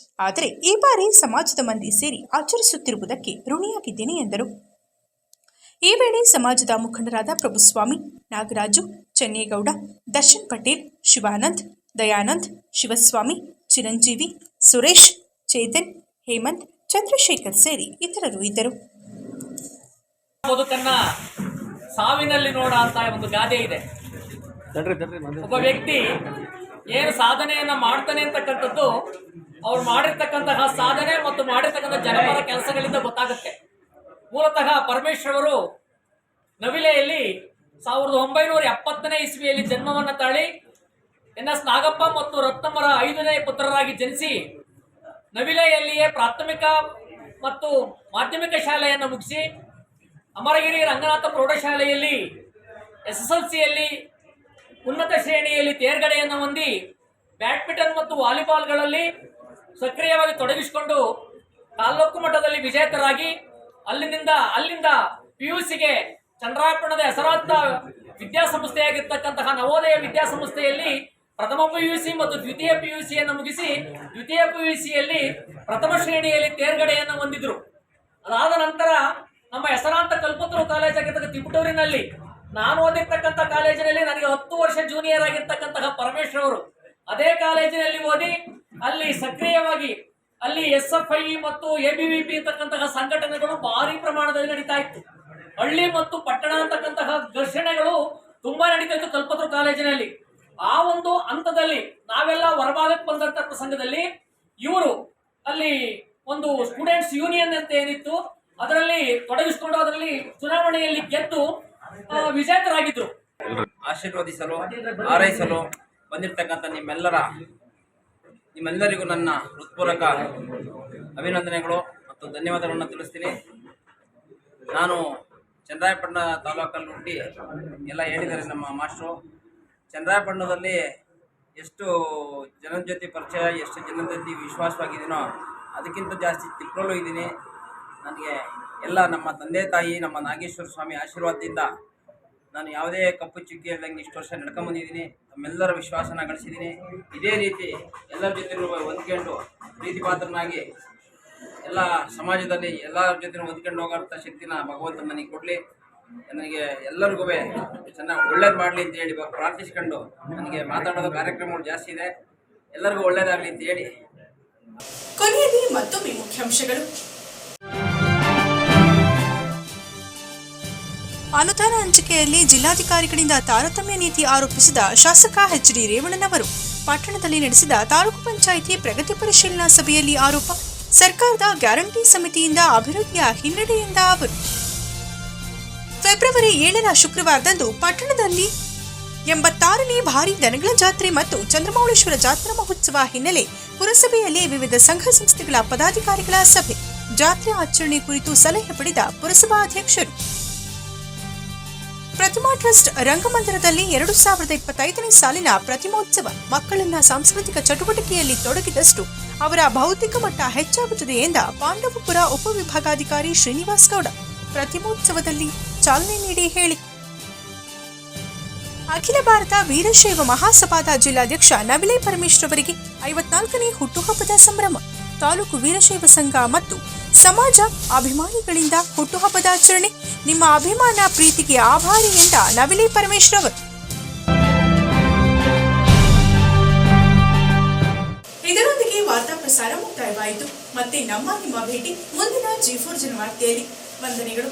ಆದರೆ ಈ ಬಾರಿ ಸಮಾಜದ ಮಂದಿ ಸೇರಿ ಆಚರಿಸುತ್ತಿರುವುದಕ್ಕೆ ಋಣಿಯಾಗಿದ್ದೇನೆ ಎಂದರು. ಈ ವೇಳೆ ಸಮಾಜದ ಮುಖಂಡರಾದ ಪ್ರಭುಸ್ವಾಮಿ, ನಾಗರಾಜು, ಚೆನ್ನೇಗೌಡ, ದರ್ಶನ್ ಪಟೇಲ್, ಶಿವಾನಂದ್, ದಯಾನಂದ್, ಶಿವಸ್ವಾಮಿ, ಚಿರಂಜೀವಿ, ಸುರೇಶ್, ಚೇತನ್, ಹೇಮಂತ್, ಚಂದ್ರಶೇಖರ್ ಸೇರಿ ಇತರರು ಇದ್ದರು. ಬದುಕನ್ನ ಸಾವಿನಲ್ಲಿ ನೋಡ ಅಂತ ಒಂದು ಗಾದೆ ಇದೆ. ಒಬ್ಬ ವ್ಯಕ್ತಿ ಏನು ಸಾಧನೆಯನ್ನ ಮಾಡ್ತಾನೆ ಅಂತಕ್ಕಂಥದ್ದು ಅವ್ರು ಮಾಡಿರ್ತಕ್ಕಂತಹ ಸಾಧನೆ ಮತ್ತು ಮಾಡಿರ್ತಕ್ಕಂಥ ಜನಪರ ಕೆಲಸಗಳಿಂದ ಗೊತ್ತಾಗುತ್ತೆ. ಮೂಲತಃ ಪರಮೇಶ್ವರ್ ಅವರು ನವಿಲೆಯಲ್ಲಿ 1970ನೇ ಇಸ್ವಿಯಲ್ಲಿ ಜನ್ಮವನ್ನು ತಾಳಿ NS ನಾಗಪ್ಪ ಮತ್ತು ರತ್ನಮ್ಮರ 5ನೇ ಪುತ್ರರಾಗಿ ಜನಿಸಿ ನವಿಲೆಯಲ್ಲಿಯೇ ಪ್ರಾಥಮಿಕ ಮತ್ತು ಮಾಧ್ಯಮಿಕ ಶಾಲೆಯನ್ನು ಮುಗಿಸಿ ಅಮರಗಿರಿ ರಂಗನಾಥ ಪ್ರೌಢಶಾಲೆಯಲ್ಲಿ SSLCಯಲ್ಲಿ ಉನ್ನತ ಶ್ರೇಣಿಯಲ್ಲಿ ತೇರ್ಗಡೆಯನ್ನು ಹೊಂದಿ ಬ್ಯಾಡ್ಮಿಂಟನ್ ಮತ್ತು ವಾಲಿಬಾಲ್ಗಳಲ್ಲಿ ಸಕ್ರಿಯವಾಗಿ ತೊಡಗಿಸಿಕೊಂಡು ತಾಲೂಕು ಮಟ್ಟದಲ್ಲಿ ವಿಜೇತರಾಗಿ ಅಲ್ಲಿಂದ PUCಗೆ ಚನ್ನರಾಯಪಟ್ಟಣದ ಹೆಸರಾಂತ ವಿದ್ಯಾಸಂಸ್ಥೆಯಾಗಿರ್ತಕ್ಕಂತಹ ನವೋದಯ ವಿದ್ಯಾಸಂಸ್ಥೆಯಲ್ಲಿ ಪ್ರಥಮ PUC ಮತ್ತು ದ್ವಿತೀಯ PUCಯನ್ನು ಮುಗಿಸಿ ದ್ವಿತೀಯ PUCಯಲ್ಲಿ ಪ್ರಥಮ ಶ್ರೇಣಿಯಲ್ಲಿ ತೇರ್ಗಡೆಯನ್ನು ಹೊಂದಿದ್ರು. ಅದಾದ ನಂತರ ನಮ್ಮ ಹೆಸರಾಂತ ಕಲ್ಪತರು ಕಾಲೇಜ್ ಆಗಿರ್ತಕ್ಕಂಥ ತಿಪಟೂರಿನಲ್ಲಿ ನಾನು ಓದಿರ್ತಕ್ಕಂಥ ಕಾಲೇಜಿನಲ್ಲಿ ನನಗೆ 10 ವರ್ಷ ಜೂನಿಯರ್ ಆಗಿರ್ತಕ್ಕಂತಹ ಪರಮೇಶ್ವರ್ ಅವರು ಅದೇ ಕಾಲೇಜಿನಲ್ಲಿ ಓದಿ ಅಲ್ಲಿ ಸಕ್ರಿಯವಾಗಿ ಅಲ್ಲಿ SFI ಮತ್ತು ABVP ಅಂತಕ್ಕಂತಹ ಸಂಘಟನೆಗಳು ಭಾರಿ ಪ್ರಮಾಣದಲ್ಲಿ ನಡೀತಾ ಇತ್ತು. ಹಳ್ಳಿ ಮತ್ತು ಪಟ್ಟಣ ಅಂತಕ್ಕಂತಹ ಘರ್ಷಣೆಗಳು ತುಂಬಾ ನಡೀತಾ ಇತ್ತು ಕಲ್ಪತರು ಕಾಲೇಜಿನಲ್ಲಿ. ಆ ಒಂದು ಹಂತದಲ್ಲಿ ನಾವೆಲ್ಲ ಹೊರಭಾಗಕ್ಕೆ ಬಂದಂತ ಪ್ರಸಂಗದಲ್ಲಿ ಇವರು ಅಲ್ಲಿ ಒಂದು ಸ್ಟೂಡೆಂಟ್ಸ್ ಯೂನಿಯನ್ ಅಂತ ಏನಿತ್ತು ಅದರಲ್ಲಿ ತೊಡಗಿಸಿಕೊಂಡು ಅದರಲ್ಲಿ ಚುನಾವಣೆಯಲ್ಲಿ ಗೆದ್ದು ವಿಜೇತರಾಗಿದ್ರು. ಆಶೀರ್ವದಿಸಲು ಹಾರೈಸಲು ಬಂದಿರತಕ್ಕಂಥ ನಿಮ್ಮೆಲ್ಲರಿಗೂ ನನ್ನ ಹೃತ್ಪೂರ್ವಕ ಅಭಿನಂದನೆಗಳು ಮತ್ತು ಧನ್ಯವಾದಗಳನ್ನು ತಿಳಿಸ್ತೀನಿ. ನಾನು ಚನ್ನರಾಯಪಟ್ಟಣ ತಾಲೂಕಲ್ಲಿ ಹುಟ್ಟಿ ಎಲ್ಲ ಹೇಳಿದ್ದಾರೆ ನಮ್ಮ ಮಾಸ್ಟ್ರು. ಚನ್ನರಾಯಪಟ್ಟಣದಲ್ಲಿ ಎಷ್ಟು ಜನದ ಜೊತೆ ಪರಿಚಯ, ಎಷ್ಟು ಜನದ ಜೊತೆ ವಿಶ್ವಾಸವಾಗಿದ್ದೀನೋ ಅದಕ್ಕಿಂತ ಜಾಸ್ತಿ ತಿಪ್ಪರಲ್ಲೂ ಇದ್ದೀನಿ. ನನಗೆ ಎಲ್ಲ ನಮ್ಮ ತಂದೆ ತಾಯಿ, ನಮ್ಮ ನಾಗೇಶ್ವರ ಸ್ವಾಮಿ ಆಶೀರ್ವಾದದಿಂದ ನಾನು ಯಾವುದೇ ಕಪ್ಪು ಚುಕ್ಕಿ ಇಲ್ಲದಂಗೆ ಇಷ್ಟು ವರ್ಷ ನಡ್ಕೊಂಬಂದಿದ್ದೀನಿ. ತಮ್ಮೆಲ್ಲರ ವಿಶ್ವಾಸನ ಗಳಿಸಿದ್ದೀನಿ. ಇದೇ ರೀತಿ ಎಲ್ಲರ ಜೊತೆ ಹೊಂದ್ಕೊಂಡು ಪ್ರೀತಿ ಪಾತ್ರನಾಗಿ ಎಲ್ಲ ಸಮಾಜದಲ್ಲಿ ಎಲ್ಲರ ಜೊತೆ ಹೊಂದ್ಕೊಂಡು ಹೋಗೋಂಥ ಶಕ್ತಿನ ಭಗವಂತ ನನಗೆ ಕೊಡಲಿ. ನನಗೆ ಎಲ್ಲರಿಗೂ ಚೆನ್ನಾಗಿ ಒಳ್ಳೇದು ಮಾಡಲಿ ಅಂತ ಹೇಳಿ ಪ್ರಾರ್ಥಿಸ್ಕೊಂಡು ನನಗೆ ಮಾತಾಡೋದು ಕಾರ್ಯಕ್ರಮಗಳು ಜಾಸ್ತಿ ಇದೆ. ಎಲ್ಲರಿಗೂ ಒಳ್ಳೇದಾಗಲಿ ಅಂತ ಹೇಳಿ ಕೊನೆಯಲ್ಲಿ ಮತ್ತೊಮ್ಮೆ ಮುಖ್ಯಾಂಶಗಳು. ಅನುದಾನ ಹಂಚಿಕೆಯಲ್ಲಿ ಜಿಲ್ಲಾಧಿಕಾರಿಗಳಿಂದ ತಾರತಮ್ಯ ನೀತಿ ಆರೋಪಿಸಿದ ಶಾಸಕ ಎಚ್.ಡಿ. ರೇವಣ್ಣನವರು ಪಟ್ಟಣದಲ್ಲಿ ನಡೆಸಿದ ತಾಲೂಕು ಪಂಚಾಯಿತಿ ಪ್ರಗತಿ ಪರಿಶೀಲನಾ ಸಭೆಯಲ್ಲಿ ಆರೋಪ. ಸರ್ಕಾರದ ಗ್ಯಾರಂಟಿ ಸಮಿತಿಯಿಂದ ಅಭಿವೃದ್ಧಿಯ ಹಿನ್ನಡೆ ಎಂದ ಅವರು. ಫೆಬ್ರವರಿ 7ರ ಶುಕ್ರವಾರದಂದು ಪಟ್ಟಣದಲ್ಲಿ 86ನೇ ಭಾರಿ ದನಗಳ ಜಾತ್ರೆ ಮತ್ತು ಚಂದ್ರಮೌಳೇಶ್ವರ ಜಾತ್ರಾ ಮಹೋತ್ಸವ ಹಿನ್ನೆಲೆ ಪುರಸಭೆಯಲ್ಲಿ ವಿವಿಧ ಸಂಘ ಸಂಸ್ಥೆಗಳ ಪದಾಧಿಕಾರಿಗಳ ಸಭೆ. ಜಾತ್ರೆ ಆಚರಣೆ ಕುರಿತು ಸಲಹೆ ಪಡೆದ ಪುರಸಭಾಧ್ಯಕ್ಷರು. ಪ್ರತಿಮಾ ಟ್ರಸ್ಟ್ ರಂಗಮಂದಿರದಲ್ಲಿ 2025ನೇ ಸಾಲಿನ ಪ್ರತಿಮೋತ್ಸವ. ಮಕ್ಕಳನ್ನ ಸಾಂಸ್ಕೃತಿಕ ಚಟುವಟಿಕೆಯಲ್ಲಿ ತೊಡಗಿದಷ್ಟು ಅವರ ಭೌತಿಕ ಮಟ್ಟ ಹೆಚ್ಚಾಗುತ್ತದೆ ಎಂದ ಪಾಂಡವಪುರ ಉಪವಿಭಾಗಾಧಿಕಾರಿ ಶ್ರೀನಿವಾಸ್ ಗೌಡ. ಪ್ರತಿಮೋತ್ಸವದಲ್ಲಿ ಚಾಲನೆ ನೀಡಿ ಹೇಳಿ. ಅಖಿಲ ಭಾರತ ವೀರಶೈವ ಮಹಾಸಭಾದ ಜಿಲ್ಲಾಧ್ಯಕ್ಷ ನವಿಲೆ ಪರಮೇಶ್ವರ್ ಅವರಿಗೆ 54ನೇ ಹುಟ್ಟುಹಬ್ಬದ ಸಂಭ್ರಮ. ತಾಲೂಕು ವೀರಶೈವ ಸಂಘ ಮತ್ತು ಸಮಾಜ ಅಭಿಮಾನಿಗಳಿಂದ ಹುಟ್ಟುಹಬ್ಬದ ಆಚರಣೆ. ನಿಮ್ಮ ಅಭಿಮಾನ ಪ್ರೀತಿಗೆ ಆಭಾರಿ ಎಂದ ನವಿಲೆ ಪರಮೇಶ್ವರ್ ಅವರು. ಇದರೊಂದಿಗೆ ವಾರ್ತಾ ಪ್ರಸಾರ ಮುಕ್ತಾಯವಾಯಿತು. ಮತ್ತೆ ನಿಮ್ಮ ಭೇಟಿ ಮುಂದಿನ G4 ಜನವಾರ್ತೆಯಲ್ಲಿ. ವಂದನೆಗಳು.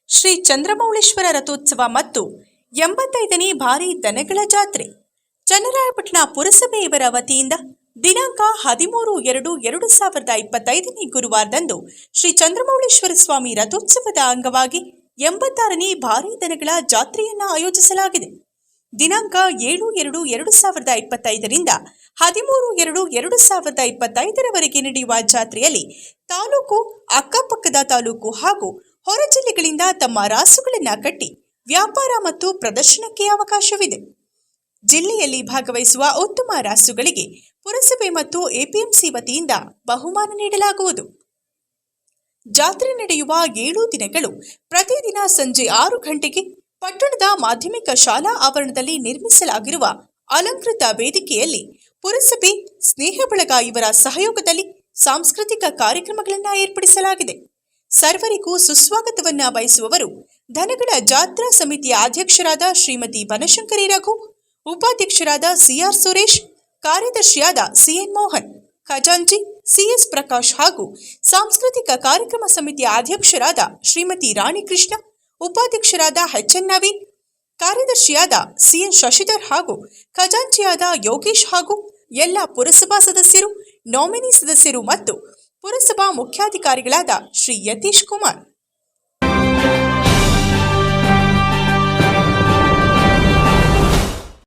ಶ್ರೀ ಚಂದ್ರಮೌಳೇಶ್ವರ ರಥೋತ್ಸವ ಮತ್ತು 85ನೇ ಭಾರಿ ದನಗಳ ಜಾತ್ರೆ ಚನ್ನರಾಯಪಟ್ಟಣ ಪುರಸಭೆಯವರ ವತಿಯಿಂದ ದಿನಾಂಕ 13/2/2025 ಗುರುವಾರದಂದು ಶ್ರೀ ಚಂದ್ರಮೌಳೇಶ್ವರ ಸ್ವಾಮಿ ರಥೋತ್ಸವದ ಅಂಗವಾಗಿ 86ನೇ ಭಾರಿ ದನಗಳ ಜಾತ್ರೆಯನ್ನು ಆಯೋಜಿಸಲಾಗಿದೆ. ದಿನಾಂಕ 7/2/2025 ರಿಂದ 13/2/2025 ನಡೆಯುವ ಜಾತ್ರೆಯಲ್ಲಿ ತಾಲೂಕು, ಅಕ್ಕಪಕ್ಕದ ತಾಲೂಕು ಹಾಗೂ ಹೊರ ಜಿಲ್ಲೆಗಳಿಂದ ತಮ್ಮ ರಾಸುಗಳನ್ನು ಕಟ್ಟಿ ವ್ಯಾಪಾರ ಮತ್ತು ಪ್ರದರ್ಶನಕ್ಕೆ ಅವಕಾಶವಿದೆ. ಜಿಲ್ಲೆಯಲ್ಲಿ ಭಾಗವಹಿಸುವ ಉತ್ತಮ ರಾಸುಗಳಿಗೆ ಪುರಸಭೆ ಮತ್ತು ಎಪಿಎಂಸಿ ವತಿಯಿಂದ ಬಹುಮಾನ ನೀಡಲಾಗುವುದು. ಜಾತ್ರೆ ನಡೆಯುವ 7 ದಿನಗಳು ಪ್ರತಿದಿನ ಸಂಜೆ 6 ಗಂಟೆಗೆ ಪಟ್ಟಣದ ಮಾಧ್ಯಮಿಕ ಶಾಲಾ ಆವರಣದಲ್ಲಿ ನಿರ್ಮಿಸಲಾಗಿರುವ ಅಲಂಕೃತ ವೇದಿಕೆಯಲ್ಲಿ ಪುರಸಭೆ, ಸ್ನೇಹ ಬಳಗ ಇವರ ಸಹಯೋಗದಲ್ಲಿ ಸಾಂಸ್ಕೃತಿಕ ಕಾರ್ಯಕ್ರಮಗಳನ್ನು ಏರ್ಪಡಿಸಲಾಗಿದೆ. ಸರ್ವರಿಗೂ ಸುಸ್ವಾಗತವನ್ನ ಬಯಸುವವರು ದನಗಳ ಜಾತ್ರಾ ಸಮಿತಿಯ ಅಧ್ಯಕ್ಷರಾದ ಶ್ರೀಮತಿ ಬನಶಂಕರಿ ರಘು, ಉಪಾಧ್ಯಕ್ಷರಾದ ಸಿಆರ್ ಸುರೇಶ್, ಕಾರ್ಯದರ್ಶಿಯಾದ ಸಿಎನ್ ಮೋಹನ್, ಖಜಾಂಚಿ ಸಿಎಸ್ ಪ್ರಕಾಶ್ ಹಾಗೂ ಸಾಂಸ್ಕೃತಿಕ ಕಾರ್ಯಕ್ರಮ ಸಮಿತಿಯ ಅಧ್ಯಕ್ಷರಾದ ಶ್ರೀಮತಿ ರಾಣಿ ಕೃಷ್ಣ, ಉಪಾಧ್ಯಕ್ಷರಾದ ಎಚ್ಎನ್ ನವೀನ್, ಕಾರ್ಯದರ್ಶಿಯಾದ ಸಿಎನ್ ಶಶಿಧರ್ ಹಾಗೂ ಖಜಾಂಚಿಯಾದ ಯೋಗೇಶ್ ಹಾಗೂ ಎಲ್ಲ ಪುರಸಭಾ ಸದಸ್ಯರು, ನಾಮಿನಿ ಸದಸ್ಯರು ಮತ್ತು ಪುರಸಭಾ ಮುಖ್ಯಾಧಿಕಾರಿಗಳಾದ ಶ್ರೀ ಯತೀಶ್ ಕುಮಾರ್